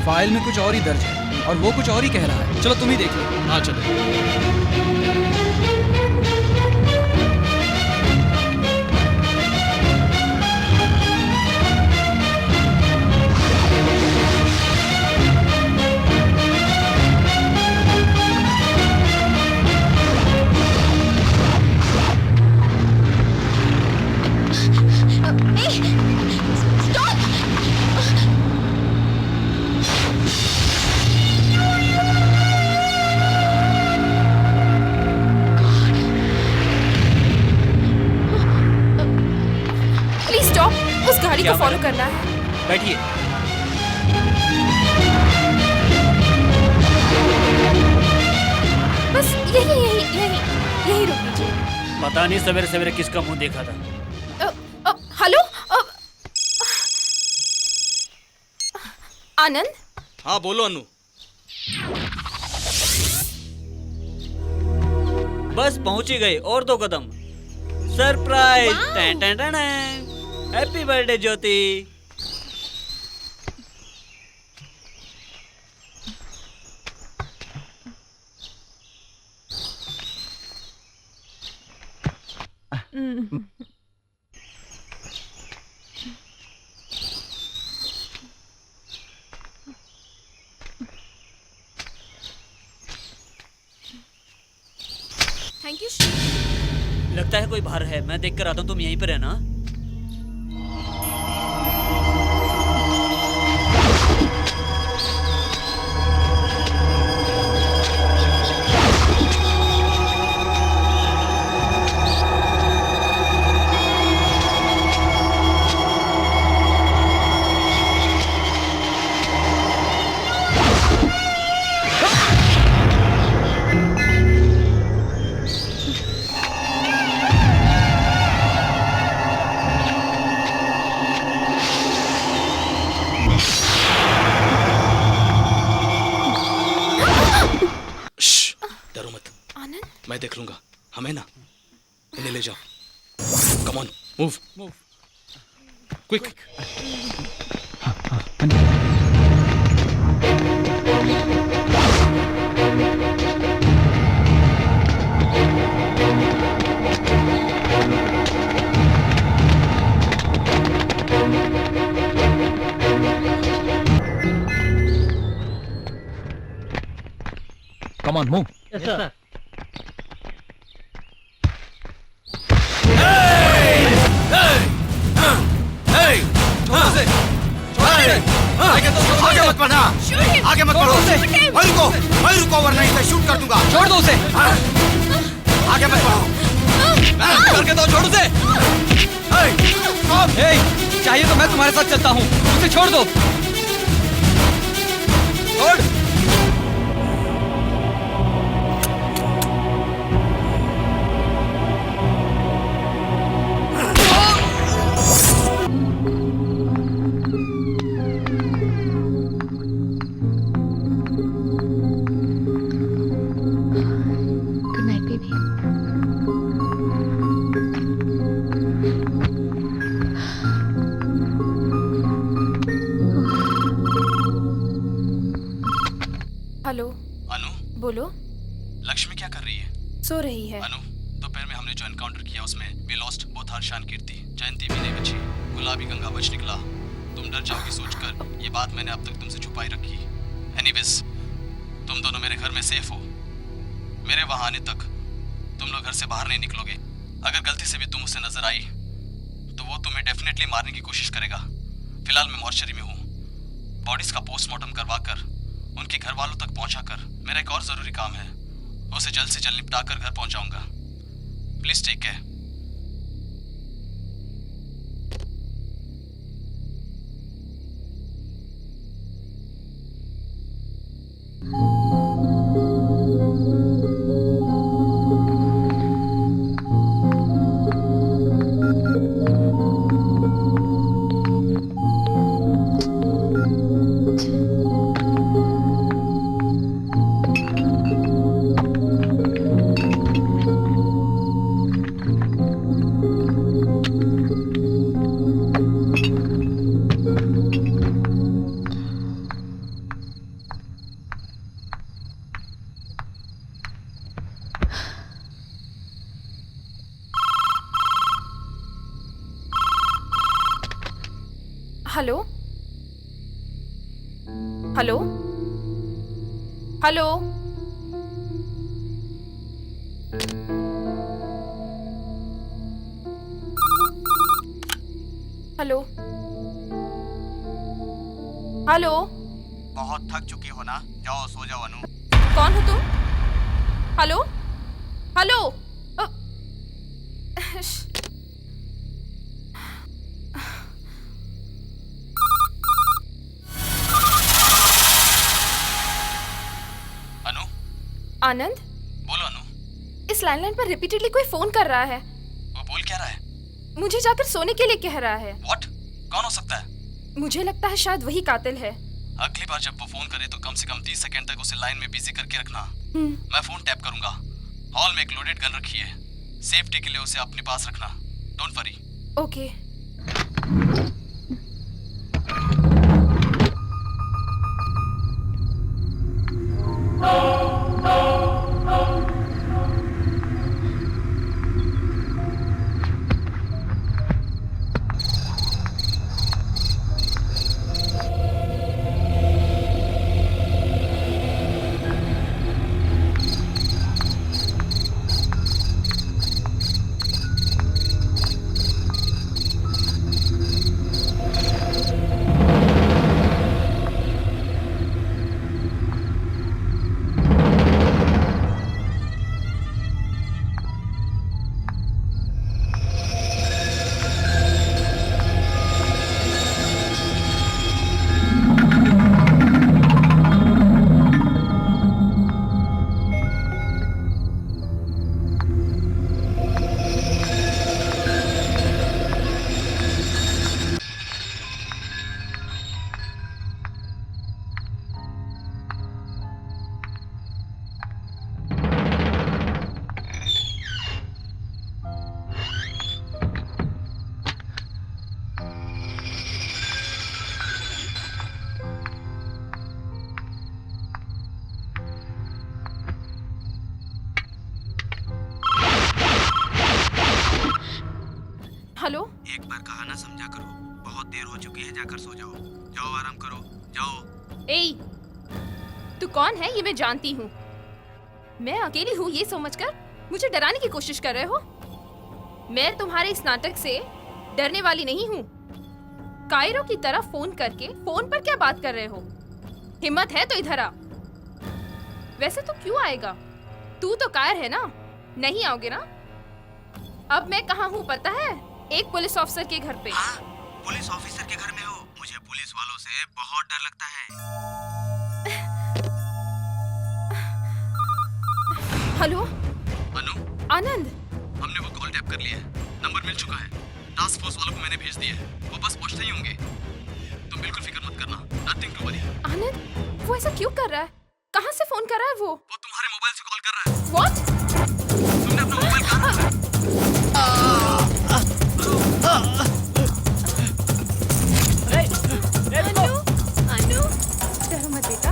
फाइल में कुछ और ही दर्ज है और वो कुछ और ही कह रहा है। चलो तुम ही देख लो। हाँ चलो। स्टॉप! गाड़ी क्या को फॉलो मैडम? करना है। बैठिए। बस यही यही यही यही रुक लीजिए। पता नहीं सवेरे सवेरे किसका मुंह देखा था। हेलो आनंद। हाँ बोलो अनु। बस पहुंच ही गए, और 2 कदम। सरप्राइज। टैन टैन टैन। Happy birthday Jyoti. Thank you. लगता है कोई बाहर है, मैं देख कर आता हूँ, तुम यहीं पर रहना। डरो मत, आनंद। मैं देख लूंगा। हमें ना इन्हें ले जाओ। Come on, move move quick. Come on, move. Yes, sir. आगे मत बढ़ना, आगे मत बढ़ो। मैं रुको वरना इसे शूट कर दूंगा। छोड़ दो उसे। आगे मत बढ़ो। करके दो, छोड़ उसे। चाहिए तो मैं तुम्हारे साथ चलता हूँ, उसे छोड़ दो। छोड़। Good night baby. हेलो अनु, बोलो। लक्ष्मी क्या कर रही है? सो रही है। अनु, दोपहर में हमने जो एनकाउंटर किया उसमें वी लॉस्ट बोथ हर्षान कीर्ति। जयंती भी नहीं बची, गुलाबी गंगा बच निकला। तुम डर जाओगी सोचकर ये बात मैंने अब तक तुमसे छुपाई रखी। एनीवेज, तुम दोनों मेरे घर में सेफ हो। मेरे वहां आने तक तुम लोग घर से बाहर नहीं निकलोगे। अगर गलती से भी तुम उसे नजर आई तो वो तुम्हें डेफिनेटली मारने की कोशिश करेगा। फिलहाल मैं मॉर्चरी में हूँ। बॉडीज का पोस्टमार्टम करवाकर उनके घर वालों तक पहुंचाकर मेरा एक और जरूरी काम है, उसे जल्द से जल्द निपटा कर घर पहुंचाऊंगा। Please take care. Hello hello hello hello hello. बहुत थक चुकी हो ना, जाओ सो जाओ अनु। कौन हो तुम? Hello hello. आनंद, बोलो अनु। इस लैंडलाइन पर रिपीटेडली कोई फोन कर रहा है। वो बोल क्या रहा है? मुझे जाकर सोने के लिए कह रहा है। व्हाट? कौन हो सकता है? मुझे लगता है शायद वही कातिल है। अगली बार जब वो फोन करे तो कम से कम 30 सेकंड तक उसे लाइन में बिजी करके रखना। मैं फोन टैप करूंगा। हॉल में एक लोडेड गन रखी है, सेफ्टी के लिए उसे अपने पास रखना। Don't worry. ओके। हेलो। एक बार कहा ना समझा करो, बहुत देर हो चुकी है, जाकर सो जाओ। जाओ आराम करो, जाओ। ए, तू कौन है ये मैं जानती हूँ। मैं अकेली हूँ ये समझकर मुझे डराने की कोशिश कर रहे हो। मैं तुम्हारे इस नाटक से डरने वाली नहीं हूँ। कायरो की तरह फोन करके फोन पर क्या बात कर रहे हो? हिम्मत है तो इधर आ। वैसे तू क्यों आएगा? तू तो कायर है ना, नहीं आओगे ना? अब मैं कहाँ हूँ पता है? एक पुलिस ऑफिसर के घर पे। हाँ, पुलिस ऑफिसर के घर में हो। मुझे पुलिस वालों से बहुत डर लगता है। हेलो अनु, आनंद। हमने वो कॉल टैप कर लिया है, नंबर मिल चुका है। टास्क फोर्स वालों को मैंने भेज दिया है, वो बस पहुंचते ही होंगे। तुम बिल्कुल फिक्र मत करना, नथिंग टू वरी। आनंद, वो ऐसा क्यों कर रहा है? कहाँ से फोन कर रहा है वो? वो तुम्हारे मोबाइल से कॉल कर रहा है। What? तुमने अपना मोबाइल कहाँ रखा है? अनु, डरो मत बेटा।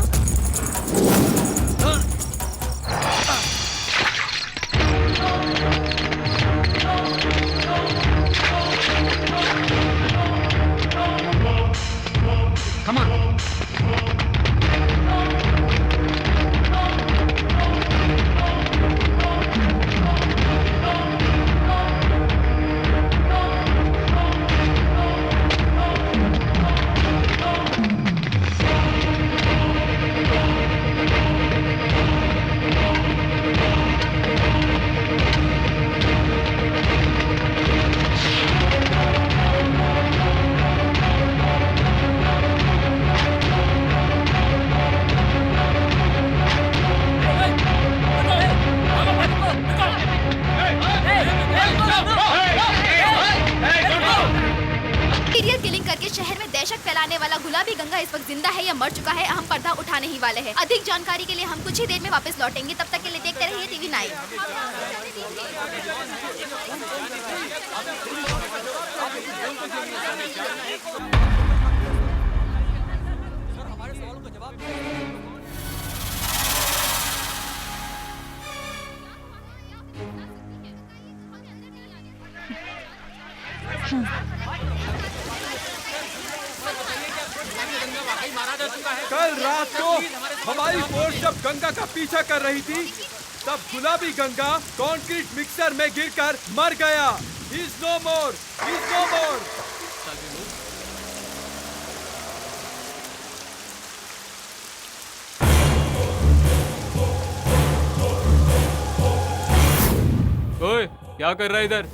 Come on. सीरियल किलिंग करके शहर में दहशत फैलाने वाला गुलाबी गंगा इस वक्त जिंदा है या मर चुका है, हम पर्दा उठाने ही वाले हैं। अधिक जानकारी के लिए हम कुछ ही देर में वापस लौटेंगे, तब तक के लिए देखते रहिए टीवी 9। कल रात को हमारी फोर्स जब गंगा का पीछा कर रही थी, तब गुलाबी गंगा कंक्रीट मिक्सर में गिरकर मर गया। He is no more. He is no more. ओए, क्या कर रहा है इधर?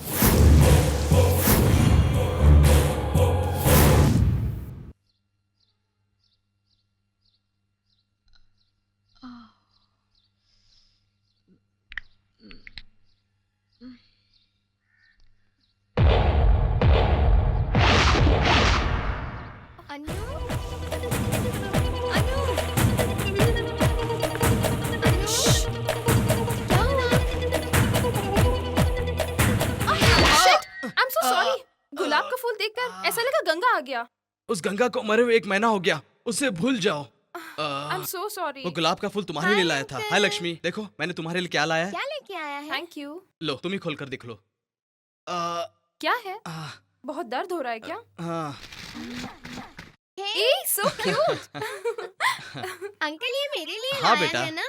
सॉरी, गुलाब का फूल देखकर ऐसा लगा गंगा आ गया। उस गंगा को मरे हुए 1 महीना हो गया, उससे भूल जाओ। I am so sorry. वो गुलाब का फूल तुम्हारे लिए लाया था। हाय लक्ष्मी, देखो मैंने तुम्हारे लिए क्या लाया है। क्या लेके आया है? Thank you. लो तुम ही खोल कर देख लो। क्या है? बहुत दर्द हो रहा है क्या? हाँ। ए, so cute। अंकल ये मेरे लिए हाँ लाया बेटा। है ना?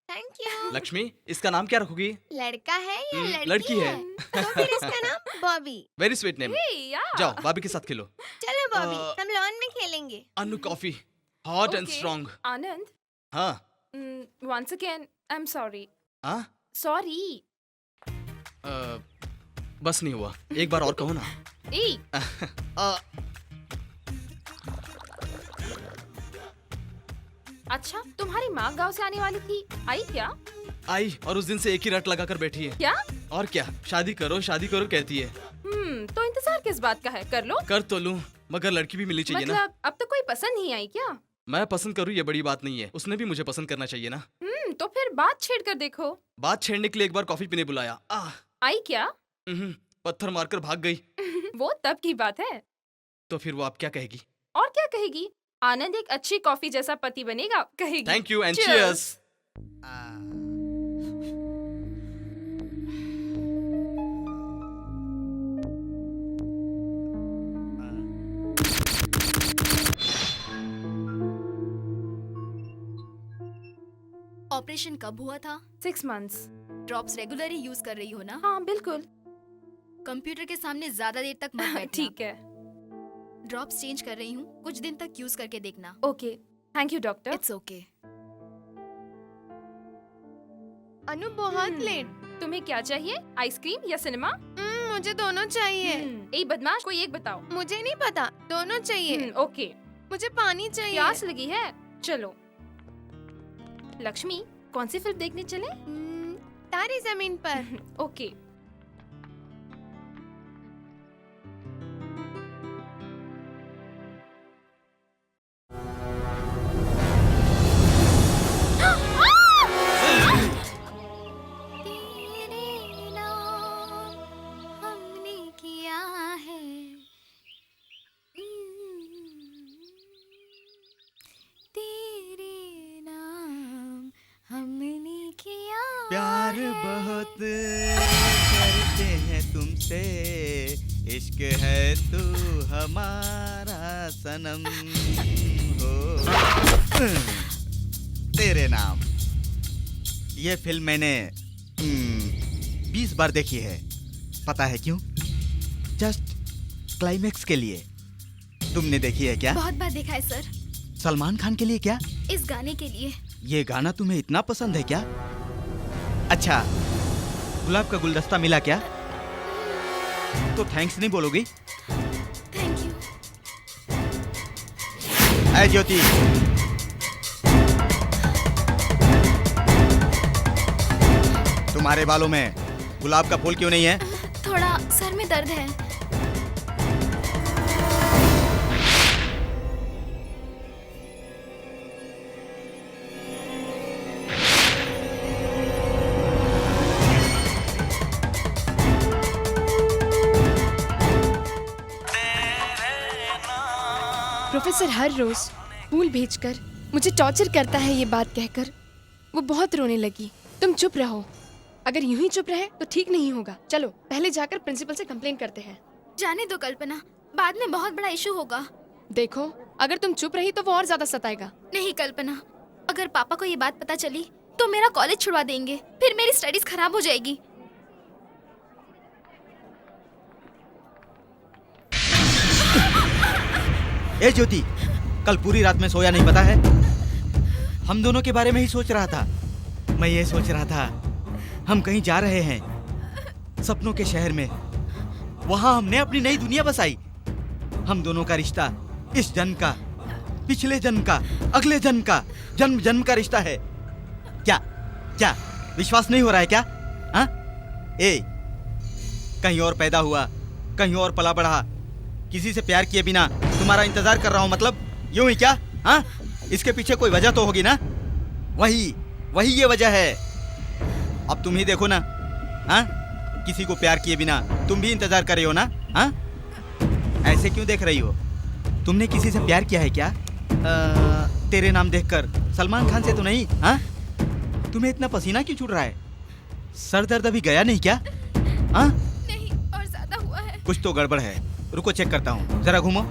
Thank you. लक्ष्मी, इसका नाम क्या रखोगी? लड़का है या लड़की है। तो फिर इसका नाम बॉबी। Very sweet name. जाओ भाभी के साथ खेलो। चलो बॉबी, हम लॉन में खेलेंगे। Anu coffee, hot and Okay, strong. Anand, हाँ। once again, I'm sorry. हाँ? Sorry. बस नहीं हुआ, एक बार और कहो ना। ए, अच्छा, तुम्हारी माँ गांव से आने वाली थी, आई क्या? आई और उस दिन से एक ही रट लगा कर बैठी है। क्या? और क्या, शादी करो कहती है। तो इंतजार किस बात का है? कर लो। कर तो लूं, मगर लड़की भी मिलनी चाहिए ना। मतलब अब तो कोई पसंद नहीं आई क्या? मैं पसंद करूं ये बड़ी बात नहीं है, उसने भी मुझे पसंद करना चाहिए ना। तो फिर बात छेड़ कर देखो। बात छेड़ने के लिए एक बार कॉफी पीने बुलाया। आई क्या? पत्थर मारकर भाग गई। वो तब की बात है। तो फिर वो आप क्या कहेगी? और क्या कहेगी? आनंद एक अच्छी कॉफी जैसा पति बनेगा, कहेगी। Thank you and Cheers. Cheers. Operation कब हुआ था? 6 months। ड्रॉप्स रेगुलर ही यूज कर रही हो ना? हाँ बिल्कुल। कंप्यूटर के सामने ज्यादा देर तक मत बैठना। ठीक है। ड्रॉप्स चेंज कर रही हूँ, कुछ दिन तक यूज करके देखना। Okay, thank you doctor. It's okay. Anu बहुत लेट। तुम्हें क्या चाहिए, आइसक्रीम या सिनेमा? मुझे दोनों चाहिए। ए बदमाश, कोई एक बताओ। मुझे नहीं पता, दोनों चाहिए। ओके। मुझे पानी चाहिए। प्यास लगी है? चलो। लक्ष्मी, कौन सी फिल्म देखने चले? तारे जमीन पर। ओके। हमने किया है तेरे नाम हमने किया प्यार बहुत करते हैं तुमसे, इश्क है तू हमारा सनम हो। तेरे नाम, ये फिल्म मैंने 20 बार देखी है। पता है क्यों? जस्ट क्लाइमेक्स के लिए। तुमने देखी है क्या? बहुत बार देखा है सर। सलमान खान के लिए क्या? इस गाने के लिए। ये गाना तुम्हें इतना पसंद है क्या? अच्छा, गुलाब का गुलदस्ता मिला क्या? तो थैंक्स नहीं बोलोगी? Thank you. ऐ ज्योति, तुम्हारे बालों में गुलाब का फूल क्यों नहीं है? थोड़ा सर में दर्द है। प्रोफेसर हर रोज फूल भेजकर मुझे टॉर्चर करता है, ये बात कहकर वो बहुत रोने लगी। तुम चुप रहो, अगर यूं ही चुप रहे तो ठीक नहीं होगा। चलो पहले जाकर प्रिंसिपल से कंप्लेन करते हैं। जाने दो कल्पना, बाद में बहुत बड़ा इशू होगा। देखो, अगर तुम चुप रही तो वो और ज्यादा सताएगा। नहीं कल्पना, अगर पापा को ये बात पता चली तो मेरा कॉलेज छुड़वा देंगे, फिर मेरी स्टडीज खराब हो जाएगी। ए ज्योति, कल पूरी रात में सोया नहीं, पता है? हम दोनों के बारे में ही सोच रहा था। मैं ये सोच रहा था, हम कहीं जा रहे हैं सपनों के शहर में, वहां हमने अपनी नई दुनिया बसाई। हम दोनों का रिश्ता इस जन्म का, पिछले जन्म का, अगले जन्म का, जन्म जन्म का रिश्ता है। क्या क्या विश्वास नहीं हो रहा है क्या? हाँ? ए, कहीं और पैदा हुआ, कहीं और पला बढ़ा, किसी से प्यार किए बिना तुम्हारा इंतजार कर रहा हूं, मतलब यूं ही क्या? हाँ? इसके पीछे कोई वजह तो होगी ना? वही ये वजह है। अब तुम ही देखो ना। हाँ? किसी को प्यार किए बिना तुम भी इंतजार कर रही हो ना? हाँ, ऐसे क्यों देख रही हो? तुमने किसी से प्यार किया है क्या? तेरे नाम देखकर सलमान खान से तो नहीं? हाँ, तुम्हें इतना पसीना क्यों छूट रहा है? सर दर्द अभी गया नहीं क्या? हाँ, नहीं, और ज्यादा हुआ है। कुछ तो गड़बड़ है, रुको चेक करता हूँ। जरा घूमो,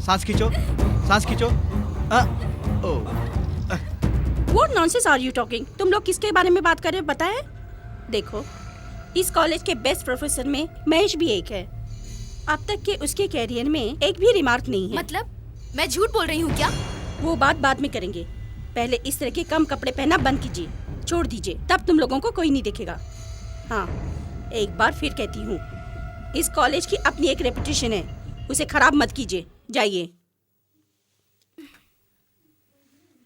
सांस खींचो, सांस खींचो। What nonsense are you talking? तुम लोग किसके बारे में बात कर रहे हो बताएं? देखो, इस कॉलेज के बेस्ट प्रोफेसर में महेश भी एक है। अब तक के उसके कैरियर में एक भी रिमार्क नहीं है। मतलब मैं झूठ बोल रही हूँ क्या? वो बात बाद में करेंगे, पहले इस तरह के कम कपड़े पहनना बंद कीजिए, छोड़ दीजिए, तब तुम लोगों को कोई नहीं देखेगा। हाँ, एक बार फिर कहती हूँ, इस कॉलेज की अपनी एक रेपुटेशन है, उसे खराब मत कीजिए। जाइए।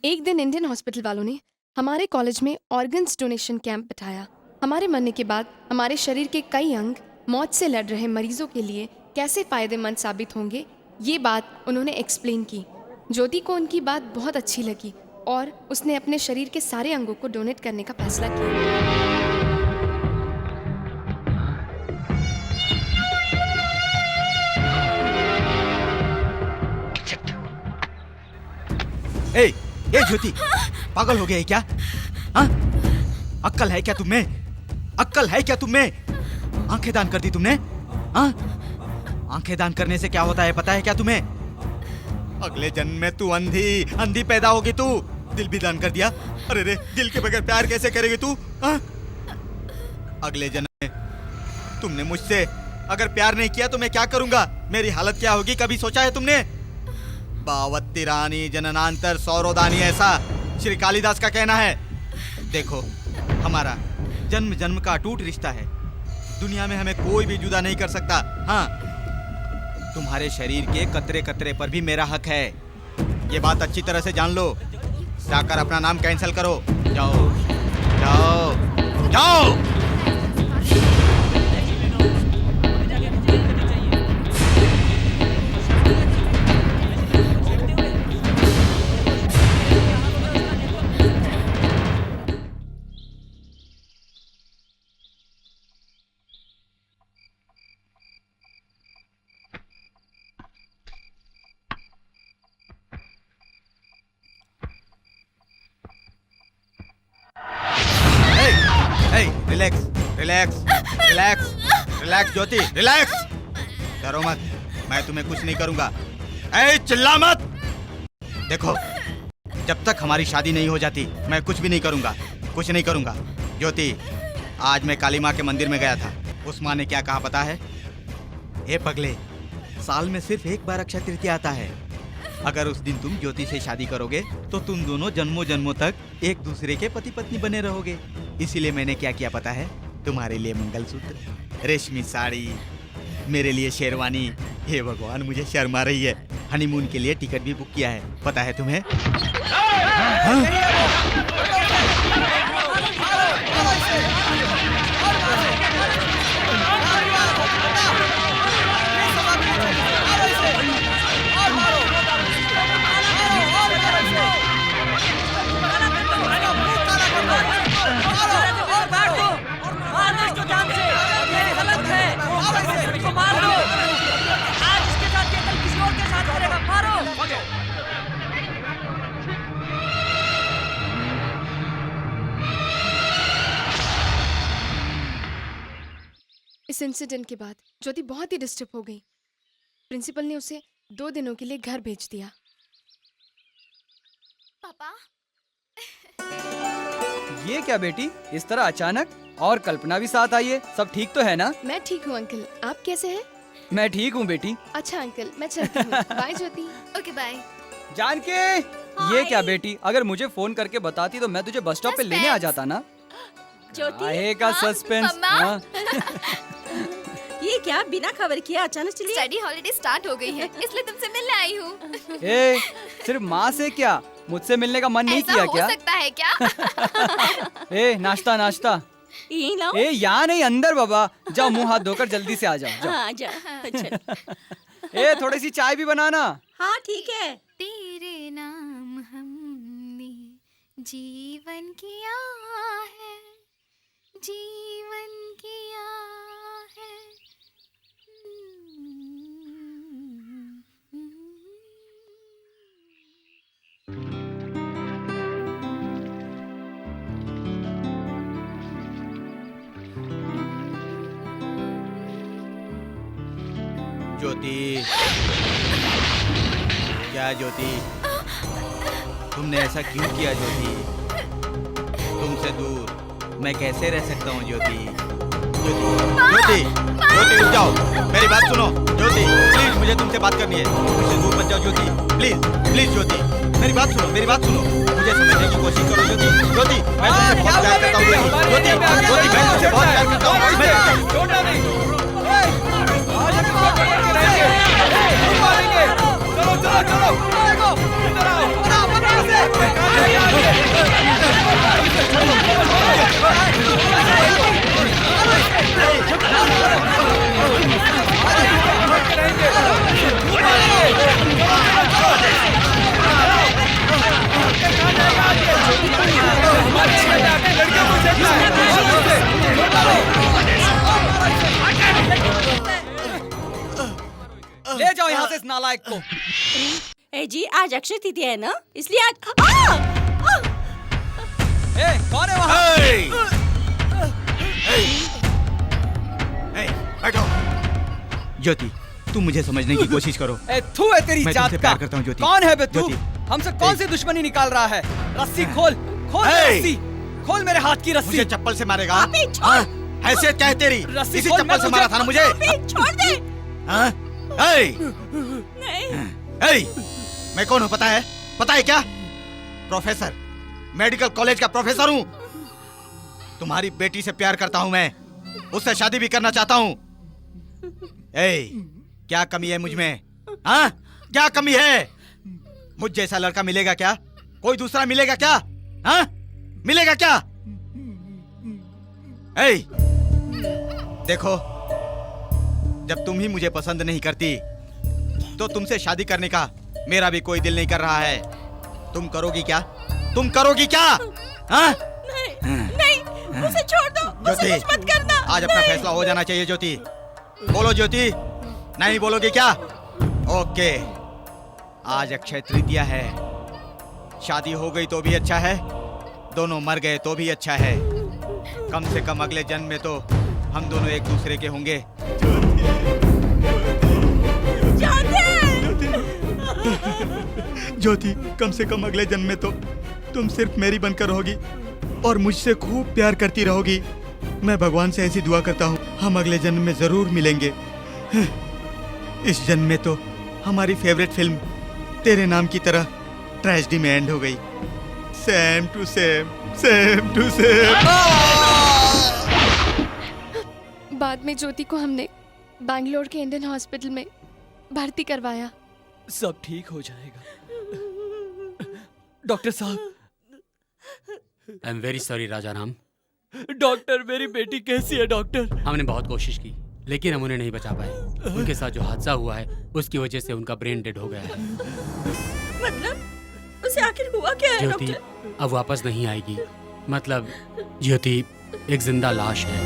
एक दिन इंडियन हॉस्पिटल वालों ने हमारे कॉलेज में ऑर्गन्स डोनेशन कैंप बिठाया। हमारे मरने के बाद हमारे शरीर के कई अंग मौत से लड़ रहे मरीजों के लिए कैसे फायदेमंद साबित होंगे, ये बात उन्होंने एक्सप्लेन की। ज्योति को उनकी बात बहुत अच्छी लगी और उसने अपने शरीर के सारे अंगों को डोनेट करने का फैसला किया। ए ज्योति, पागल हो गया है क्या? हाँ, अक्ल है क्या तुम्हें? अक्ल है क्या तुम्हें? आंखें दान कर दी तुमने? हाँ, आंखें दान करने से क्या होता है पता है क्या तुम्हें? अगले जन्म में तू अंधी पैदा होगी। तू दिल भी दान कर दिया। अरे रे, दिल के बगैर प्यार कैसे करेगी तू? हाँ? अगले जन्म में तुमने मुझसे अगर प्यार नहीं किया तो मैं क्या करूंगा? मेरी हालत क्या होगी, कभी सोचा है तुमने? बावत्ती रानी जननांतर सौरोदानी, ऐसा श्री कालिदास का कहना है। देखो, हमारा जन्म जन्म का अटूट रिश्ता है, दुनिया में हमें कोई भी जुदा नहीं कर सकता। हाँ, तुम्हारे शरीर के कतरे कतरे पर भी मेरा हक है, ये बात अच्छी तरह से जान लो। जाकर अपना नाम कैंसिल करो, जाओ जाओ जाओ। रिलैक्स रिलैक्स रिलैक्स रिलैक्स ज्योति, रिलैक्स। डरो मत, मैं तुम्हें कुछ नहीं करूंगा। चिल्ला मत। देखो, जब तक हमारी शादी नहीं हो जाती मैं कुछ भी नहीं करूंगा, कुछ नहीं करूंगा। ज्योति, आज मैं काली माँ के मंदिर में गया था, उस माँ ने क्या कहा पता है? हे पगले, साल में सिर्फ एक बार अक्षय तृतीया आता है, अगर उस दिन तुम ज्योति से शादी करोगे तो तुम दोनों जन्मों जन्मों तक एक दूसरे के पति पत्नी बने रहोगे। इसीलिए मैंने क्या किया पता है? तुम्हारे लिए मंगलसूत्र, रेशमी साड़ी, मेरे लिए शेरवानी। हे भगवान, मुझे शर्म आ रही है। हनीमून के लिए टिकट भी बुक किया है, पता है तुम्हें? इस इंसिडेंट के बाद ज्योति बहुत ही डिस्टर्ब हो गई। प्रिंसिपल ने उसे 2 दिनों के लिए घर भेज दिया। पापा, ये क्या बेटी, इस तरह अचानक? और कल्पना भी साथ आई है, सब ठीक तो है ना? मैं ठीक हूँ अंकल, आप कैसे हैं? मैं ठीक हूँ बेटी। अच्छा अंकल, मैं चलती हूँ। Bye Jyoti. Okay bye. Janaki, ये क्या बेटी, अगर मुझे फोन करके बताती तो मैं तुझे बस स्टॉप पे लेने आ जाता ना। ज्योति, का सस्पेंस। ये क्या बिना खबर किए अचानक चली? स्टडी हॉलिडे स्टार्ट हो गई है, इसलिए तुमसे मिलने आई हूँ। ए, सिर्फ माँ से क्या, मुझसे मिलने का मन नहीं किया क्या? हो सकता है क्या? ए, नाश्ता नाश्ता। यहीं लाओ। ए, यहाँ नहीं, अंदर बाबा। जाओ, मुंह हाथ धोकर जल्दी से आ जाओ। हाँ, जा। ए, थोड़ी सी चाय भी बनाना। हाँ ठीक है। तेरे नाम हमने जीवन किया है, जीवन किया है। ज्योति, क्या ज्योति, तुमने ऐसा क्यों किया ज्योति? तुमसे दूर मैं कैसे रह सकता हूँ ज्योति? ज्योति, ज्योति रुक जाओ, मेरी बात सुनो ज्योति, प्लीज मुझे तुमसे बात करनी है, मुझसे दूर मत जाओ ज्योति, प्लीज प्लीज ज्योति, मेरी बात सुनो, मेरी बात सुनो, मुझे समझने की कोशिश करो ज्योति। ज्योति, मैं तुमसे बहुत प्यार करता हूँ ज्योति, ज्योति मैं तुमसे बहुत प्यार करता हूँ। ले जाओ यहाँ से इस नालायक को। ए जी, आज अक्षय तृतीया है ना, इसलिए आज कौन है वहाँ? बैठो। ज्योति, तुम मुझे समझने की कोशिश करो। तू है तेरी मैं जात तुमसे का। प्यार करता हूँ ज्योति। कौन है बे तू? ज्योति। हमसे कौन सी दुश्मनी निकाल रहा है? रस्सी खोल, खोल रस्सी, खोल मेरे हाथ की रस्सी। मुझे चप्पल से मारेगा? हैसियत क्या है तेरी? रस्सी इसी खोल, चप्पल से मारा था ना मुझे? छोड़ दे। हाँ? नहीं। मैं कौन हूँ पता है? पता है क्या? प्रोफेसर, मेडिकल कॉलेज का प्रोफेसर हूँ। तुम्हारी बेटी से प्यार करता हूँ मैं, उससे शादी भी करना चाहता हूँ। क्या कमी है मुझ में? हाँ? क्या कमी है? मुझ जैसा लड़का मिलेगा क्या? कोई दूसरा मिलेगा क्या? हाँ? मिलेगा क्या? देखो, जब तुम ही मुझे पसंद नहीं करती तो तुमसे शादी करने का मेरा भी कोई दिल नहीं कर रहा है। तुम करोगी क्या? तुम करोगी क्या? हाँ? नहीं, उसे छोड़ दो, उसे कुछ मत करना। आज अपना फैसला हो जाना चाहिए ज्योति। बोलो ज्योति, नहीं बोलोगी क्या? ओके, आज अक्षय तृतीया है। शादी हो गई तो भी अच्छा है, दोनों मर गए तो भी अच्छा है। कम से कम अगले जन्म में तो हम दोनों एक दूसरे के होंगे। ज्योति, कम से कम अगले जन्म में तो तुम सिर्फ मेरी बनकर रहोगी और मुझसे खूब प्यार करती रहोगी। मैं भगवान से ऐसी दुआ करता हूँ, हम अगले जन्म में जरूर मिलेंगे। इस जन्म में तो हमारी फेवरेट फिल्म तेरे नाम की तरह ट्रेजेडी में एंड हो गई। Same to same, same to same. बाद में ज्योति को हमने बैंगलोर के इंडियन हॉस्पिटल में भर्ती करवाया। सब ठीक हो जाएगा डॉक्टर साहब। आई am very sorry Rajaram. Doctor, मेरी बेटी कैसी है डॉक्टर? हमने बहुत कोशिश की लेकिन हम उन्हें नहीं बचा पाए। उनके साथ जो हादसा हुआ है उसकी वजह से उनका ब्रेन डेड हो गया है। मतलब उसे आखिर हुआ क्या है ज्योति डॉक्टर? अब वापस नहीं आएगी। मतलब ज्योति एक जिंदा लाश है।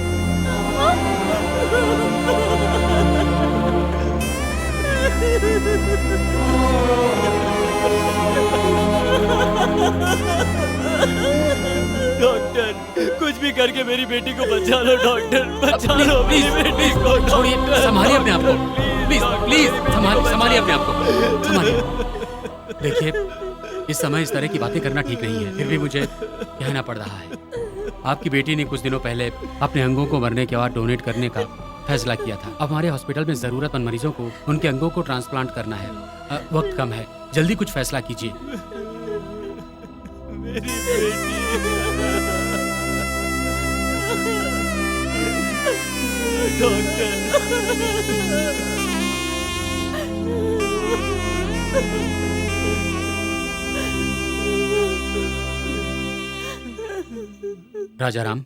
डॉक्टर, कुछ भी करके मेरी बेटी को बचा लो डॉक्टर, बचा लो मेरी बेटी को। छोड़िए, संभालिए अपने आप को, प्लीज प्लीज संभालिए अपने आप को, संभालिए। देखिए, इस समय इस तरह की बातें करना ठीक नहीं है, फिर भी मुझे कहना पड़ रहा है। आपकी बेटी ने कुछ दिनों पहले अपने अंगों को मरने के बाद डोनेट करने का फैसला किया था। अब हमारे हॉस्पिटल में जरूरतमंद मरीजों को उनके अंगों को ट्रांसप्लांट करना है। वक्त कम है, जल्दी कुछ फैसला कीजिए। मेरी बेटी राजाराम,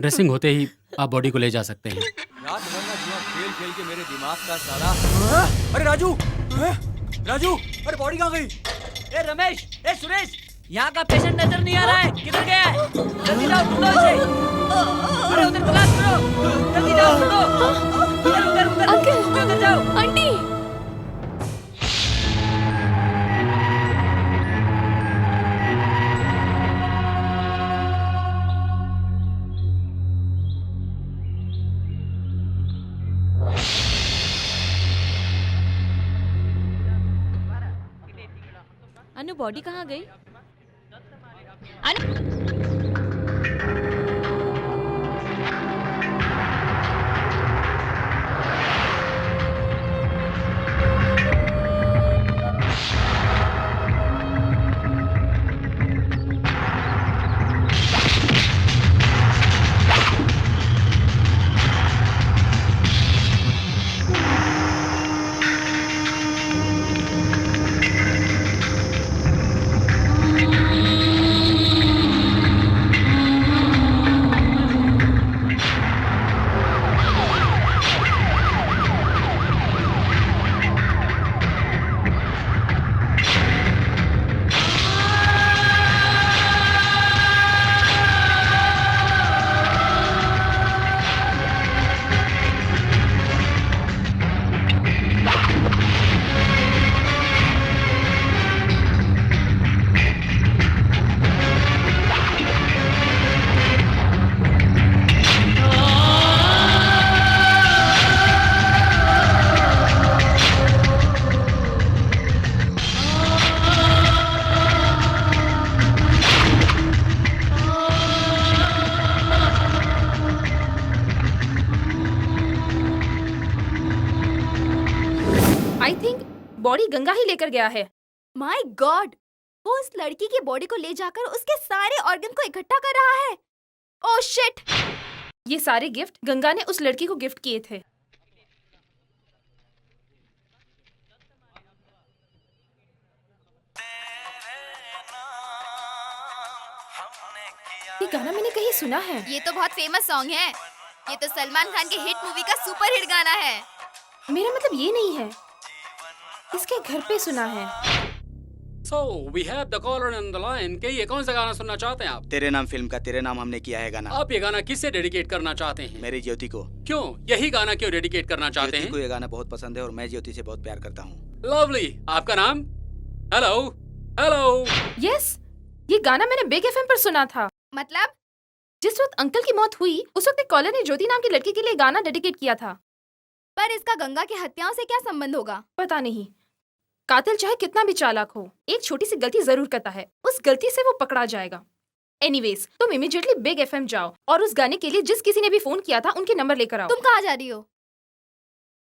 ड्रेसिंग होते ही आप बॉडी को ले जा सकते हैं। रात भर ना जुआ खेल खेल के मेरे दिमाग का सारा। अरे राजू, राजू, अरे बॉडी कहाँ गई? ए रमेश, ए सुरेश, यहाँ का पेशेंट नजर नहीं आ रहा है, किधर गया है? जल्दी लाओ, ढूंढो इसे। अरे उधर तलाश करो, जल्दी जाओ छोड़ो। उधर जाओ। आंटी अनु बॉडी कहाँ गई? आई थिंक बॉडी गंगा ही लेकर गया है। माय गॉड, वो उस लड़की की बॉडी को ले जाकर उसके सारे ऑर्गन को इकट्ठा कर रहा है। Oh shit! ये सारे गिफ्ट गंगा ने उस लड़की को गिफ्ट किए थे। ये गाना मैंने कहीं सुना है। ये तो बहुत फेमस सॉन्ग है। ये तो सलमान खान के हिट मूवी का सुपर हिट गाना है। मेरा मतलब ये नहीं है, इसके घर पे सुना है। So we have the caller on the line. कि ये कौन सा गाना सुनना चाहते हैं आप? तेरे नाम फिल्म का तेरे नाम हमने किया है गाना। आप ये गाना किससे डेडिकेट करना चाहते हैं? मेरी ज्योति को। क्यों यही गाना क्यों डेडिकेट करना चाहते हैं? ज्योति को ये गाना बहुत पसंद है और मैं ज्योति से बहुत प्यार करता हूँ। लवली, आपका नाम? Hello hello. यस, ये गाना मैंने बिग एफएम पर सुना था। मतलब जिस वक्त अंकल की मौत हुई उस वक्त एक कॉलर ने ज्योति नाम की लड़की के लिए गाना डेडिकेट किया था। पर इसका गंगा की हत्याओं से क्या संबंध होगा? पता नहीं। कातिल चाहे कितना भी चालाक हो, एक छोटी सी गलती जरूर करता है। उस गलती से वो पकड़ा जाएगा। एनीवेज, तुम इमीडिएटली बिग एफएम जाओ और उस गाने के लिए जिस किसी ने भी फोन किया था उनके नंबर लेकर आओ। तुम कहाँ जा रही हो?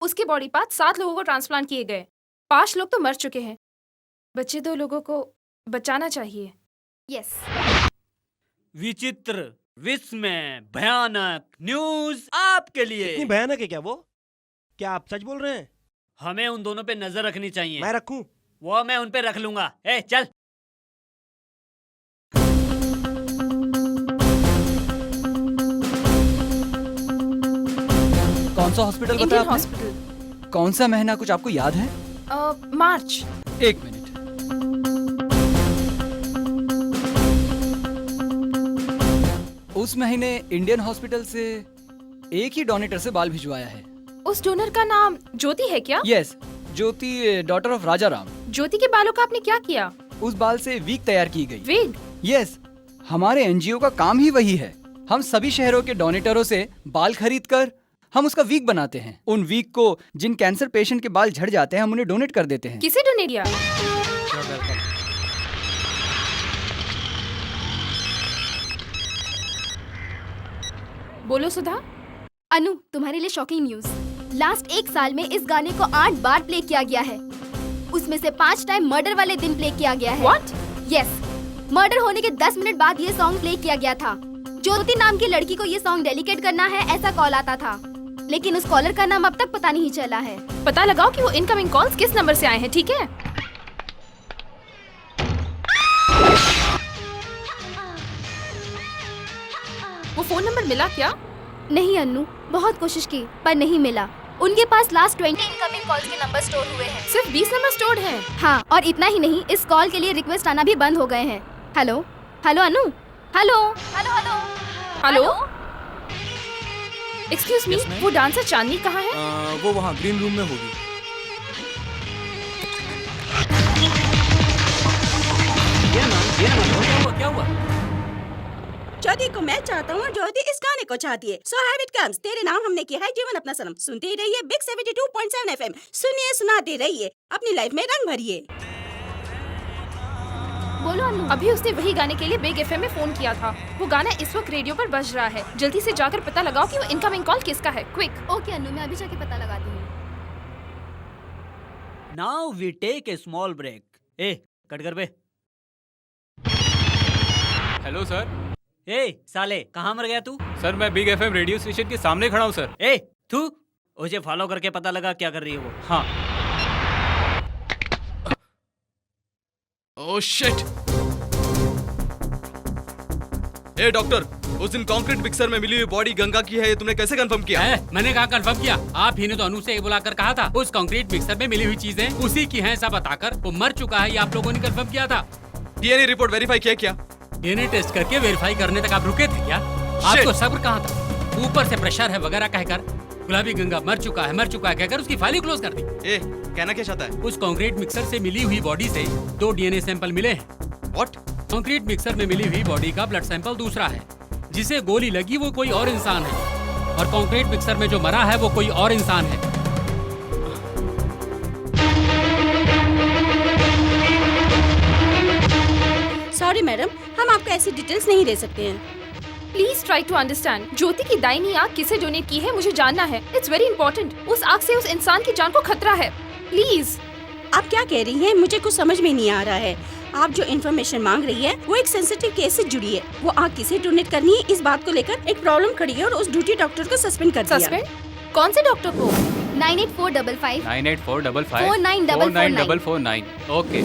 उसके बॉडी पार्ट 7 लोगों को ट्रांसप्लांट किए गए। 5 लोग तो मर चुके हैं। बचे 2 लोगों को बचाना चाहिए। यस। विचित्र, विस्मय, भयानक न्यूज आपके लिए। इतनी भयानक है क्या वो? क्या आप सच बोल रहे हैं? हमें उन दोनों पे नजर रखनी चाहिए। मैं रखूं? वो मैं उन पे रख लूंगा। ए चल। कौन सा हॉस्पिटल बताया इंडियन आपने? हॉस्पिटल। कौन सा महीना कुछ आपको याद है? मार्च। 1 मिनट। उस महीने इंडियन हॉस्पिटल से एक ही डोनेटर से बाल भिजवाया है। उस डोनर का नाम ज्योति है क्या? यस, ज्योति, डॉटर ऑफ राजा राम। ज्योति के बालों का आपने क्या किया? उस बाल से वीग तैयार की गई। वीग? यस, हमारे एनजीओ का काम ही वही है। हम सभी शहरों के डोनेटरों से बाल खरीद कर हम उसका वीग बनाते हैं। उन वीग को जिन कैंसर पेशेंट के बाल झड़ जाते हैं हम उन्हें डोनेट कर देते हैं। किसे डोनेट किया? बोलो सुधा। अनु, तुम्हारे लिए शॉकिंग न्यूज। लास्ट 1 साल में इस गाने को 8 बार प्ले किया गया है। उसमें से 5 टाइम मर्डर वाले दिन प्ले किया गया है। What? यस, मर्डर होने के 10 मिनट बाद ये सॉन्ग प्ले किया गया था। ज्योति नाम की लड़की को ये सॉन्ग डेडिकेट करना है, ऐसा कॉल आता था। लेकिन उस कॉलर का नाम अब तक पता नहीं चला है। पता लगाओ कि वो इनकमिंग कॉल्स किस नंबर से आए हैं, ठीक है? वो फोन नंबर मिला क्या? नहीं अनु, बहुत कोशिश की पर नहीं मिला। उनके पास लास्ट 20 इनकमिंग कॉल्स के नंबर स्टोर हुए हैं। सिर्फ 20 नंबर स्टोर्ड हैं। हाँ, और इतना ही नहीं, इस कॉल के लिए रिक्वेस्ट आना भी बंद हो गए हैं। Hello hello Anu, hello hello hello hello excuse me, वो डांसर चांदनी कहाँ है? वो वहाँ ग्रीन रूम में होगी। क्या हुआ? ज्योति को मैं चाहता हूँ, ज्योति इस गाने को चाहती है। सो हैव इट कम्स, तेरे नाम हमने किया है जीवन अपना सनम। सुनते ही रहिए बिग 72.7 FM। सुनिए सुनाते रहिए, अपनी लाइफ में रंग भरिए। बोलो अन्नू। अभी उसने वही गाने के लिए बिग एफएम में फोन किया था। वो गाना इस वक्त रेडियो पर बज रहा है। जल्दी से जाकर पता लगाओ कि वो इनकमिंग कॉल किसका है। क्विक। ओके अन्नू, मैं अभी जाके पता लगाती हूँ। Now we take a small break. ए कट कर बे। Hello sir. ए साले, कहाँ मर गया तू? सर मैं बिग एफएम रेडियो स्टेशन के सामने खड़ा हूँ सर। ए तू उसे फॉलो करके पता लगा क्या कर रही है वो। हाँ। Oh shit. ए डॉक्टर, उस दिन कंक्रीट मिक्सर में मिली हुई बॉडी गंगा की है, ये तुमने कैसे कंफर्म किया? मैंने कहा कंफर्म किया। आप ही ने तो अनु से बुलाकर कहा था उस कंक्रीट मिक्सर में मिली हुई चीजें उसी की हैं, ऐसा बताकर वो मर चुका है, ये आप लोगों ने कंफर्म किया था। डीएनए रिपोर्ट वेरीफाई किया क्या? डीएनए टेस्ट करके वेरीफाई करने तक आप रुके थे क्या? आपको सब्र कहाँ था? ऊपर से प्रेशर है वगैरह कहकर गुलाबी गंगा मर चुका है कहकर उसकी फाइल क्लोज कर दी। ए कहना क्या चाहता है? उस कंक्रीट मिक्सर से मिली हुई बॉडी से 2 डीएनए सैंपल मिले हैं। व्हाट? कंक्रीट मिक्सर में मिली हुई बॉडी का ब्लड सैंपल दूसरा है। जिसे गोली लगी वो कोई और इंसान है, और कंक्रीट मिक्सर में जो मरा है वो कोई और इंसान है। सॉरी मैडम, हम आपको ऐसी डिटेल्स नहीं दे सकते हैं। Please try to understand. Jyoti की दाहिनी आंख किसे डोनेट की है मुझे जानना है। It's very important. उस आंख से उस इंसान की जान को खतरा है। प्लीज। आप क्या कह रही हैं? मुझे कुछ समझ में नहीं आ रहा है। आप जो इन्फॉर्मेशन मांग रही है वो एक सेंसिटिव केस से जुड़ी है। वो आंख किसे डोनेट करनी है, इस बात को लेकर एक प्रॉब्लम खड़ी है और उस ड्यूटी डॉक्टर को सस्पेंड कर दिया। सस्पेंड? कौन से डॉक्टर को? 98455 98455 49449। Okay.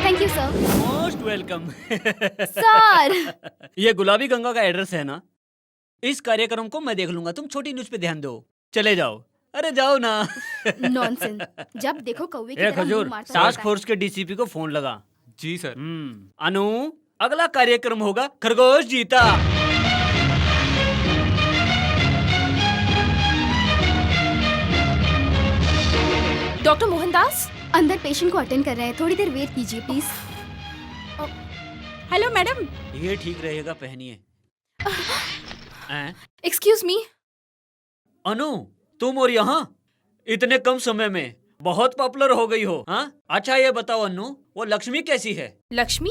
Thank you sir. Most welcome. Sir ये गुलाबी गंगा का एड्रेस है ना? इस कार्यक्रम को मैं देख लूंगा, तुम छोटी न्यूज पे ध्यान दो। चले जाओ। अरे जाओ ना। नॉनसेंस। जब देखो कौवे की ए तरह खजूर, मुंह मारता टास्क रहता है। फोर्स के डीसीपी को फोन लगा। जी सर। अनु, अगला कार्यक्रम होगा खरगोश जीता। डॉक्टर मोहनदास अंदर पेशेंट को अटेंड कर रहे हैं, थोड़ी देर वेट कीजिए प्लीज। Hello madam. ये ठीक रहेगा, पहनिए। Excuse me. अनु, तुम और यहाँ इतने कम समय में बहुत पॉपुलर हो गई हो। हाँ अच्छा ये बताओ अनु, वो लक्ष्मी कैसी है? लक्ष्मी?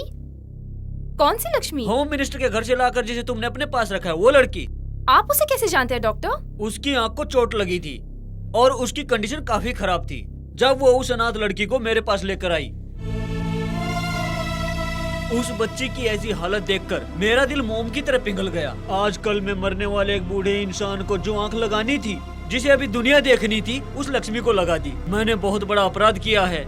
कौन सी लक्ष्मी? होम मिनिस्टर के घर से लाकर जिसे तुमने अपने पास रखा है, वो लड़की। आप उसे कैसे जानते हैं डॉक्टर? उसकी आंख को चोट लगी थी और उसकी कंडीशन काफी खराब थी जब वो उस अनाथ लड़की को मेरे पास लेकर आई। उस बच्ची की ऐसी हालत देखकर मेरा दिल मोम की तरह पिघल गया। आजकल में मरने वाले एक बूढ़े इंसान को जो आंख लगानी थी, जिसे अभी दुनिया देखनी थी, उस लक्ष्मी को लगा दी। मैंने बहुत बड़ा अपराध किया है,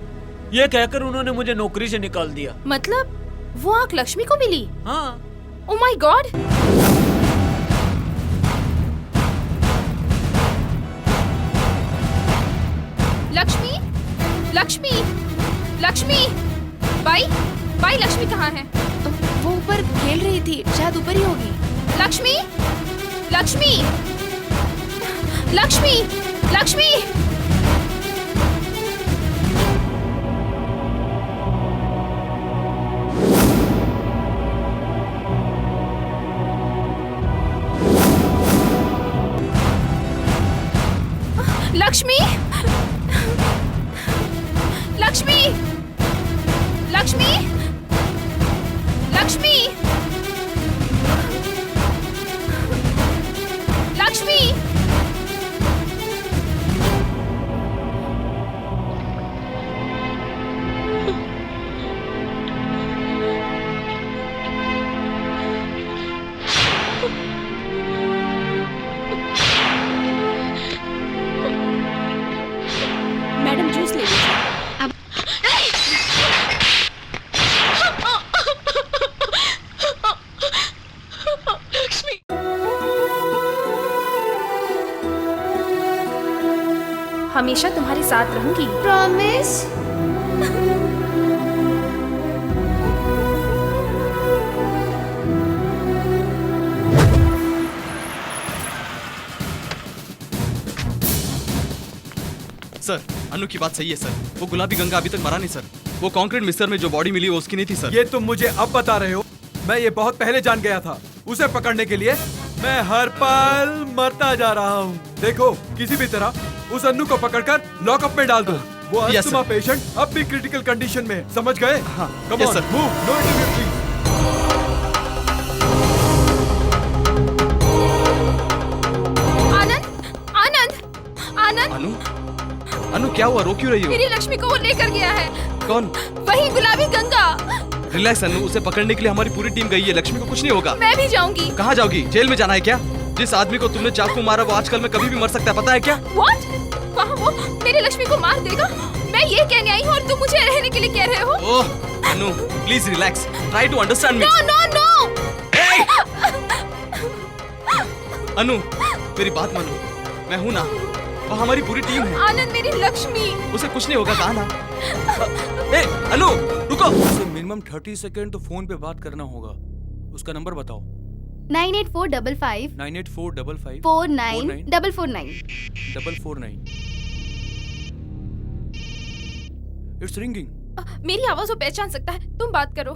ये कहकर उन्होंने मुझे नौकरी से निकाल दिया। मतलब वो आंख लक्ष्मी को मिली? हाँ। Oh my God. Lakshmi, Lakshmi, Lakshmi, by, by Lakshmi कहाँ है? वो ऊपर खेल रही थी, शायद ऊपर ही होगी। लक्ष्मी, लक्ष्मी, लक्ष्मी, लक्ष्मी। लक्ष्मी, लक्ष्मी, लक्ष्मी, लक्ष्मी, लक्ष्मी। मैडम जूस ले लीजिए। अब हमेशा तुम्हारे साथ रहूंगी। प्रॉमिस। सर, अनु की बात सही है सर। वो गुलाबी गंगा अभी तक मरा नहीं सर। वो कंक्रीट मिक्सर में जो बॉडी मिली वो उसकी नहीं थी सर। ये तुम मुझे अब बता रहे हो? मैं ये बहुत पहले जान गया था। उसे पकड़ने के लिए मैं हर पल मरता जा रहा हूँ। देखो, किसी भी तरह उस अन्नू को पकड़कर लॉकअप में डाल दो। वो Yes, अस्थमा पेशेंट अब भी क्रिटिकल कंडीशन में है, समझ गए? हाँ, come Yes, on, sir. Move, no interview please. Anand, Anu, Anu क्या हुआ? रो क्यों रही हो? मेरी लक्ष्मी को वो लेकर गया है। कौन? वही गुलाबी गंगा। रिलैक्स अनु, उसे पकड़ने के लिए हमारी पूरी टीम गई है। लक्ष्मी को कुछ नहीं होगा। मैं भी जाऊंगी। कहाँ जाओगी? जेल में जाना है क्या? जिस आदमी को तुमने चाकू मारा वो आजकल में कभी भी मर सकता है, पता है क्या? What? वहाँ वो मेरी लक्ष्मी को मार देगा? मैं ये कहने आई हूँ और तुम मुझे रहने के लिए कह रहे हो? Oh Anu, please relax, try to understand me. No, no, no! Anu, मेरी बात मानो, मैं हूँ ना, और हमारी पूरी टीम है। आनंद, मेरी लक्ष्मी। उसे कुछ नहीं होगा, कहा ना। ए, अनु, रुको। उसे मिनिमम 30 सेकंड तो फोन पे बात करना होगा। उसका नंबर बताओ। 98455 98455 49449 449। It's ringing. मेरी आवाज वो पहचान सकता है, तुम बात करो।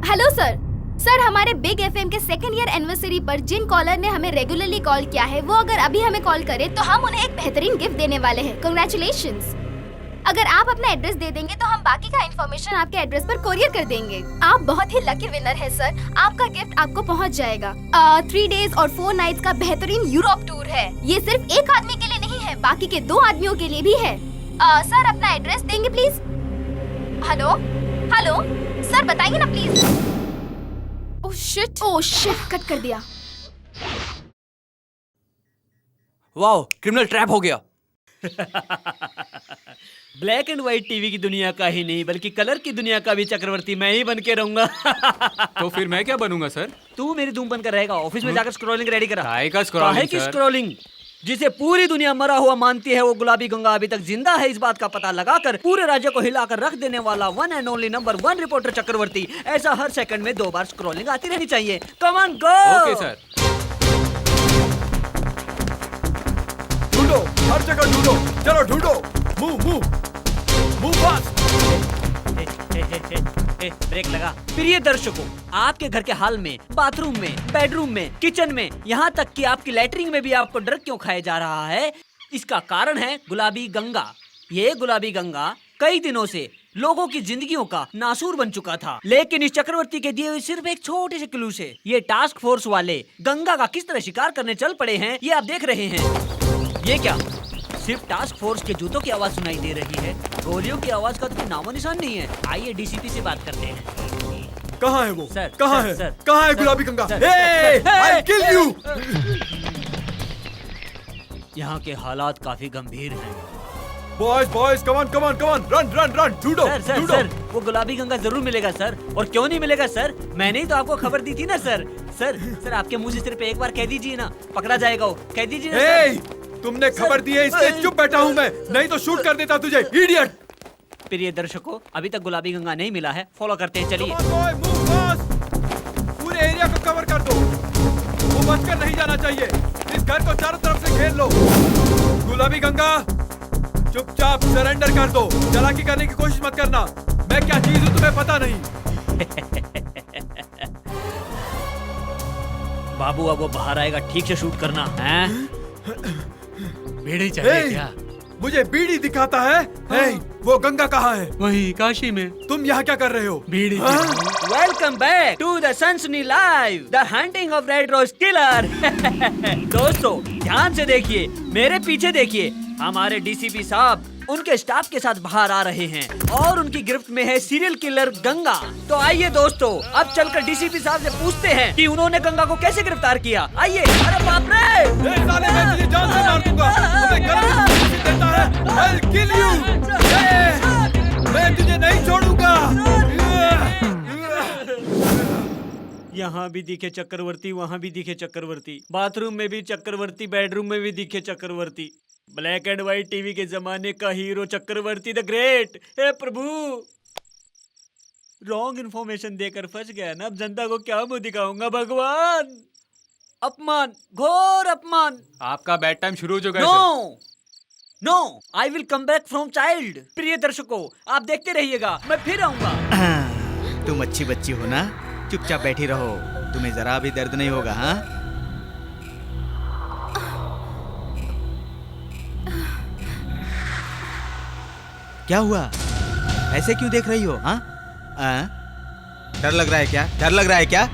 Hello sir. सर, हमारे बिग एफएम के 2nd ईयर एनिवर्सरी पर जिन कॉलर ने हमें रेगुलरली कॉल किया है वो अगर अभी हमें कॉल करे तो हम उन्हें एक बेहतरीन गिफ्ट देने वाले हैं। कांग्रेचुलेशंस। अगर आप अपना एड्रेस दे देंगे तो हम बाकी का इन्फॉर्मेशन आपके एड्रेस पर कोरियर कर देंगे। आप बहुत ही लकी विनर है सर। आपका गिफ्ट आपको पहुंच जाएगा। 3 डेज और 4 नाइट्स का बेहतरीन यूरोप टूर है। ये सिर्फ एक आदमी के लिए नहीं है, बाकी के 2 आदमियों के लिए भी है। सर, अपना एड्रेस देंगे प्लीज? हेलो हेलो सर, बताइए ना प्लीज। ओह शिट, कट कर दिया। वाओ, क्रिमिनल ट्रैप हो गया। ब्लैक एंड व्हाइट टीवी की दुनिया का ही नहीं बल्कि कलर की दुनिया का भी चक्रवर्ती मैं ही बन के रहूंगा। तो फिर मैं क्या बनूंगा सर? तू मेरी धूम बनकर रहेगा। ऑफिस में जाकर स्क्रॉलिंग रेडी करा। काहे का स्क्रॉलिंग काहे की सर? स्क्रॉलिंग? जिसे पूरी दुनिया मरा हुआ मानती है वो गुलाबी गंगा अभी तक जिंदा है, इस बात का पता लगाकर पूरे राज्य को हिलाकर रख देने वाला one and only number 1 reporter Chakravarti. ऐसा हर सेकंड में 2 बार स्क्रॉलिंग आती रहनी चाहिए। Come on go. Okay sir. ढूंढो, हर जगह ढूंढो, चलो ढूंढो, मूव फास्ट। ब्रेक लगा। प्रिय दर्शकों, आपके घर के हॉल में, बाथरूम में, बेडरूम में, किचन में, यहाँ तक कि आपकी लैट्रिन में भी आपको ड्रग क्यों खाया जा रहा है? इसका कारण है गुलाबी गंगा। ये गुलाबी गंगा कई दिनों से लोगों की जिंदगियों का नासूर बन चुका था, लेकिन इस चक्रवर्ती के दिए हुए सिर्फ एक छोटे से क्लू से ये टास्क फोर्स वाले गंगा का किस तरह शिकार करने चल पड़े हैं, ये आप देख रहे हैं। ये क्या सिर्फ टास्क फोर्स के जूतों की आवाज सुनाई दे रही है? गोलियों की आवाज का तो कोई नामो निशान नहीं है। आइए डीसीपी से बात करते हैं। कहाँ है वो? सर, कहाँ सर, है? सर, कहाँ है सर, गुलाबी Ganga? Sir, Hey, I'll kill you! यहाँ के हालात काफी गंभीर हैं। बॉयज, कम ऑन, रन, ढूंढो, सर, सर, वो गुलाबी गंगा जरूर मिलेगा सर। और क्यों नहीं मिलेगा सर? मैंने ही तो आपको खबर दी थी ना सर। सर, आपके मुंह से सिर्फ एक बार कह दीजिए ना, पकड़ा जाएगा वो। कह दीजिए ना सर। तुमने खबर दी है इसलिए चुप बैठा हूँ मैं, नहीं तो शूट कर देता तुझे, इडियट। प्रिय दर्शकों, अभी तक गुलाबी गंगा नहीं मिला है, फॉलो करते हैं, चलिए। पूरे एरिया को कवर कर दो, वो बचकर नहीं जाना चाहिए। इस घर को चारों तरफ से घेर लो। गुलाबी गंगा, चुपचाप सरेंडर कर दो, चालाकी करने की कोशिश मत करना। मैं क्या चीज हूँ तुम्हें पता नहीं। बाबू, अब वो बाहर आएगा, ठीक से शूट करना है। बीड़ी चाहिए क्या? मुझे बीड़ी दिखाता है? वो गंगा कहाँ है? वही काशी में। तुम यहाँ क्या कर रहे हो? बीड़ी। Welcome back to the Sansani live, the hunting of red rose killer. दोस्तों ध्यान से देखिए, मेरे पीछे देखिए, हमारे डीसीपी साहब उनके स्टाफ के साथ बाहर आ रहे हैं और उनकी गिरफ्त में है सीरियल किलर गंगा। तो आइए दोस्तों, अब चलकर डीसीपी साहब से पूछते हैं कि उन्होंने गंगा को कैसे गिरफ्तार किया। आइए। अरे बाप रे! साले, मैं तुझे जान से मार दूंगा। तुम्हें गलत इंफॉर्मेशन देता है, I'll kill you। मैं तुझे नहीं छोड़ूंगा। यहाँ भी दिखे चक्रवर्ती, वहाँ भी दिखे चक्रवर्ती, बाथरूम में भी चक्रवर्ती, बेडरूम में भी दिखे Chakravarti. Black and white TV के जमाने का हीरो चक्रवर्ती द ग्रेट। हे प्रभु, रॉन्ग इन्फॉर्मेशन देकर फंस गया ना, अब जनता को क्या मुंह दिखाऊंगा भगवान। अपमान, घोर अपमान। आपका बेड टाइम शुरू हो चुका है no no, I will come back from child. प्रिय दर्शकों, आप देखते रहिएगा, मैं फिर आऊंगा। तुम अच्छी बच्ची हो ना, चुपचाप बैठी रहो, तुम्हें जरा भी दर्द नहीं होगा। हाँ, क्या हुआ? ऐसे क्यों देख रही हो? हाँ, डर लग रहा है क्या? डर लग रहा है क्या?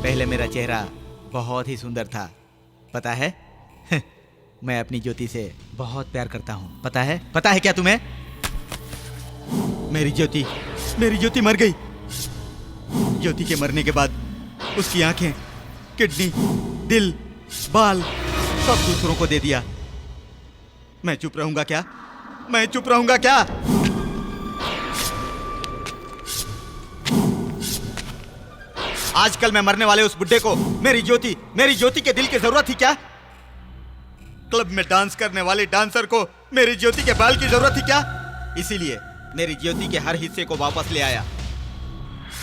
पहले मेरा चेहरा बहुत ही सुंदर था, पता है? मैं अपनी ज्योति से बहुत प्यार करता हूँ, पता है? पता है क्या तुम्हें? मेरी ज्योति मर गई। ज्योति के मरने के बाद उसकी आंखें, किडनी, दिल, बाल सब दूसरों को दे दिया। मैं चुप रहूंगा क्या? मैं चुप रहूंगा क्या? आजकल मैं मरने वाले उस बुड्ढे को मेरी ज्योति के दिल की जरूरत थी क्या? क्लब में डांस करने वाले डांसर को मेरी ज्योति के बाल की जरूरत थी क्या? इसीलिए मेरी ज्योति के हर हिस्से को वापस ले आया,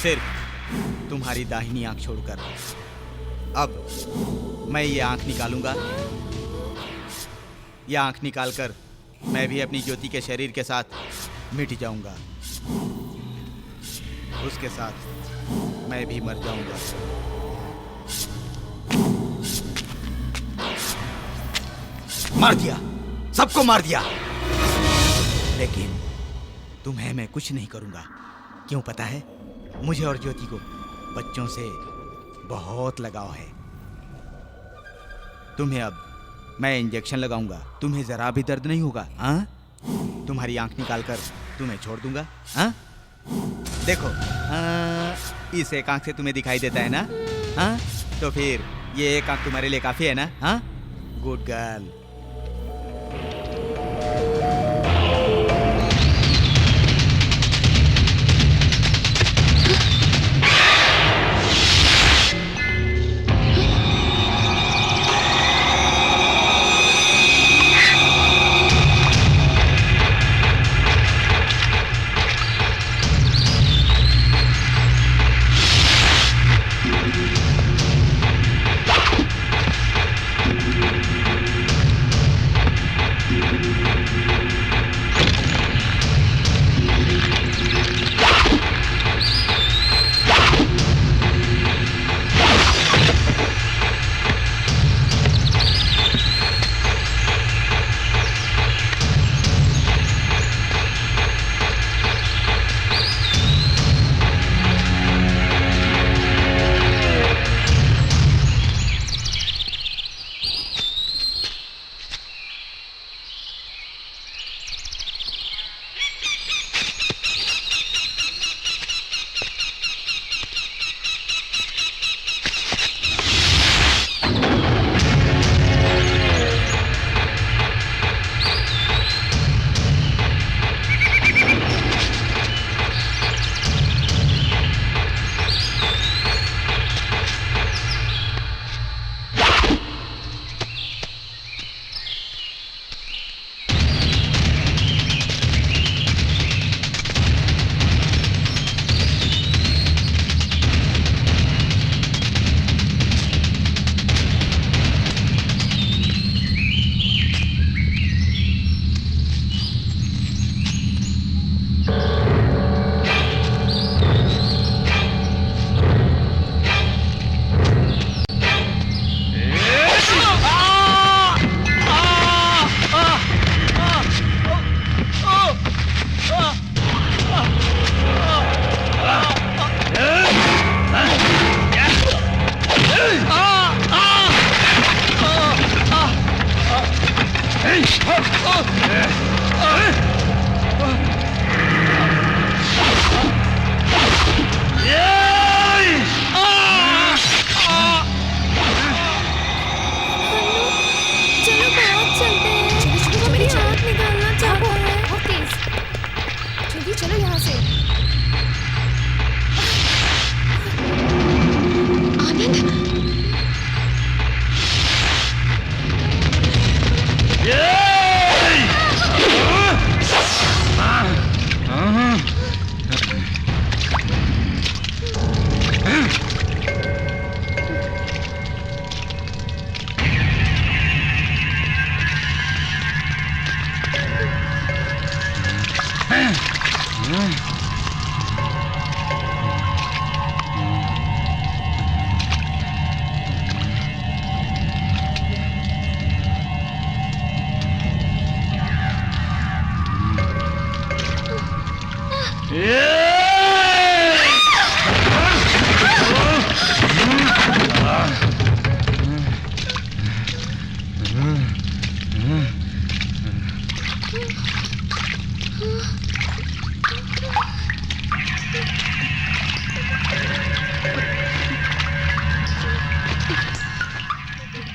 सिर्फ तुम्हारी दाहिनी आंख छोड़कर। अब मैं ये आंख निकालूंगा। यह आंख निकालकर मैं भी अपनी ज्योति के शरीर के साथ मिट जाऊंगा, उसके साथ मैं भी मर जाऊंगा। मार दिया, सबको मार दिया, लेकिन तुम्हें मैं कुछ नहीं करूंगा। क्यों पता है? मुझे और ज्योति को बच्चों से बहुत लगाव है। तुम्हें अब मैं इंजेक्शन लगाऊंगा, तुम्हें जरा भी दर्द नहीं होगा। हाँ, तुम्हारी आंख निकालकर तुम्हें छोड़ दूंगा। हाँ, देखो, इस एक आंख से तुम्हें दिखाई देता है ना? हाँ, तो फिर ये एक आंख तुम्हारे लिए काफी है ना? हाँ, गुड गर्ल।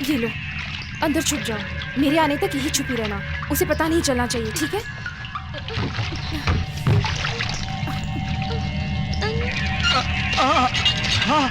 ये लो, अंदर छुप जाओ। मेरे आने तक यही छुपी रहना, उसे पता नहीं चलना चाहिए, ठीक है? हाँ।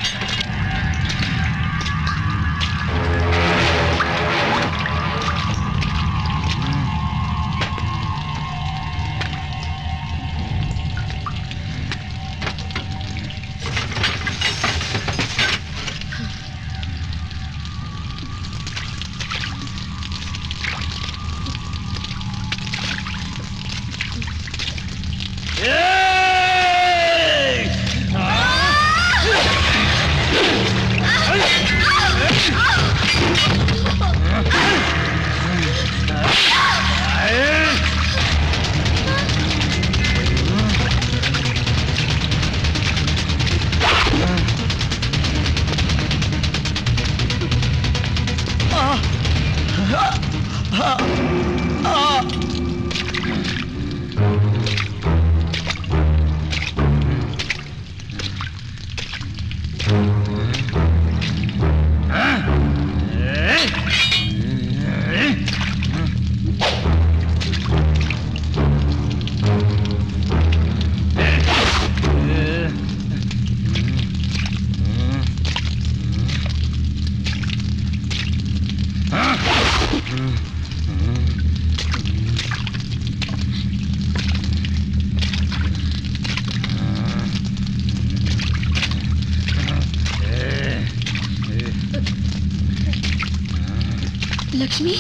लक्ष्मी,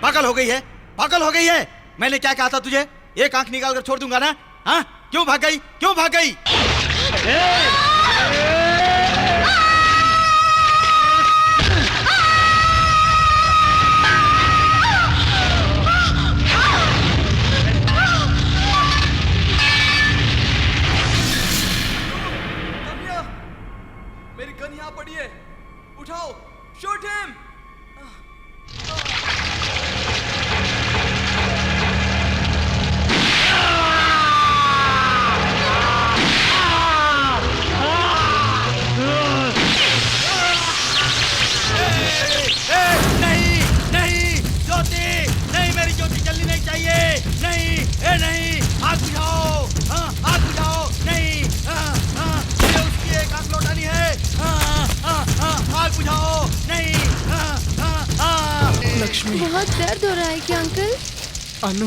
पागल हो गई है, पागल हो गई है। मैंने क्या कहा था तुझे? एक आंख निकाल कर छोड़ दूंगा ना। हाँ, क्यों भाग गई, क्यों भाग गई? बहुत दर्द हो रहा है क्या अंकल? अनु,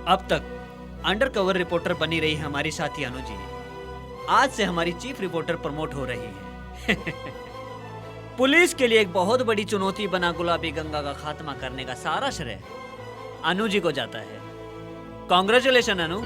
अब तक अंडर कवर रिपोर्टर बनी रही हमारी साथी अनु जी आज से हमारी चीफ रिपोर्टर प्रमोट हो रही है। पुलिस के लिए एक बहुत बड़ी चुनौती बना गुलाबी गंगा का खात्मा करने का सारा श्रेय अनु जी को जाता है। कॉन्ग्रेचुलेशन अनु।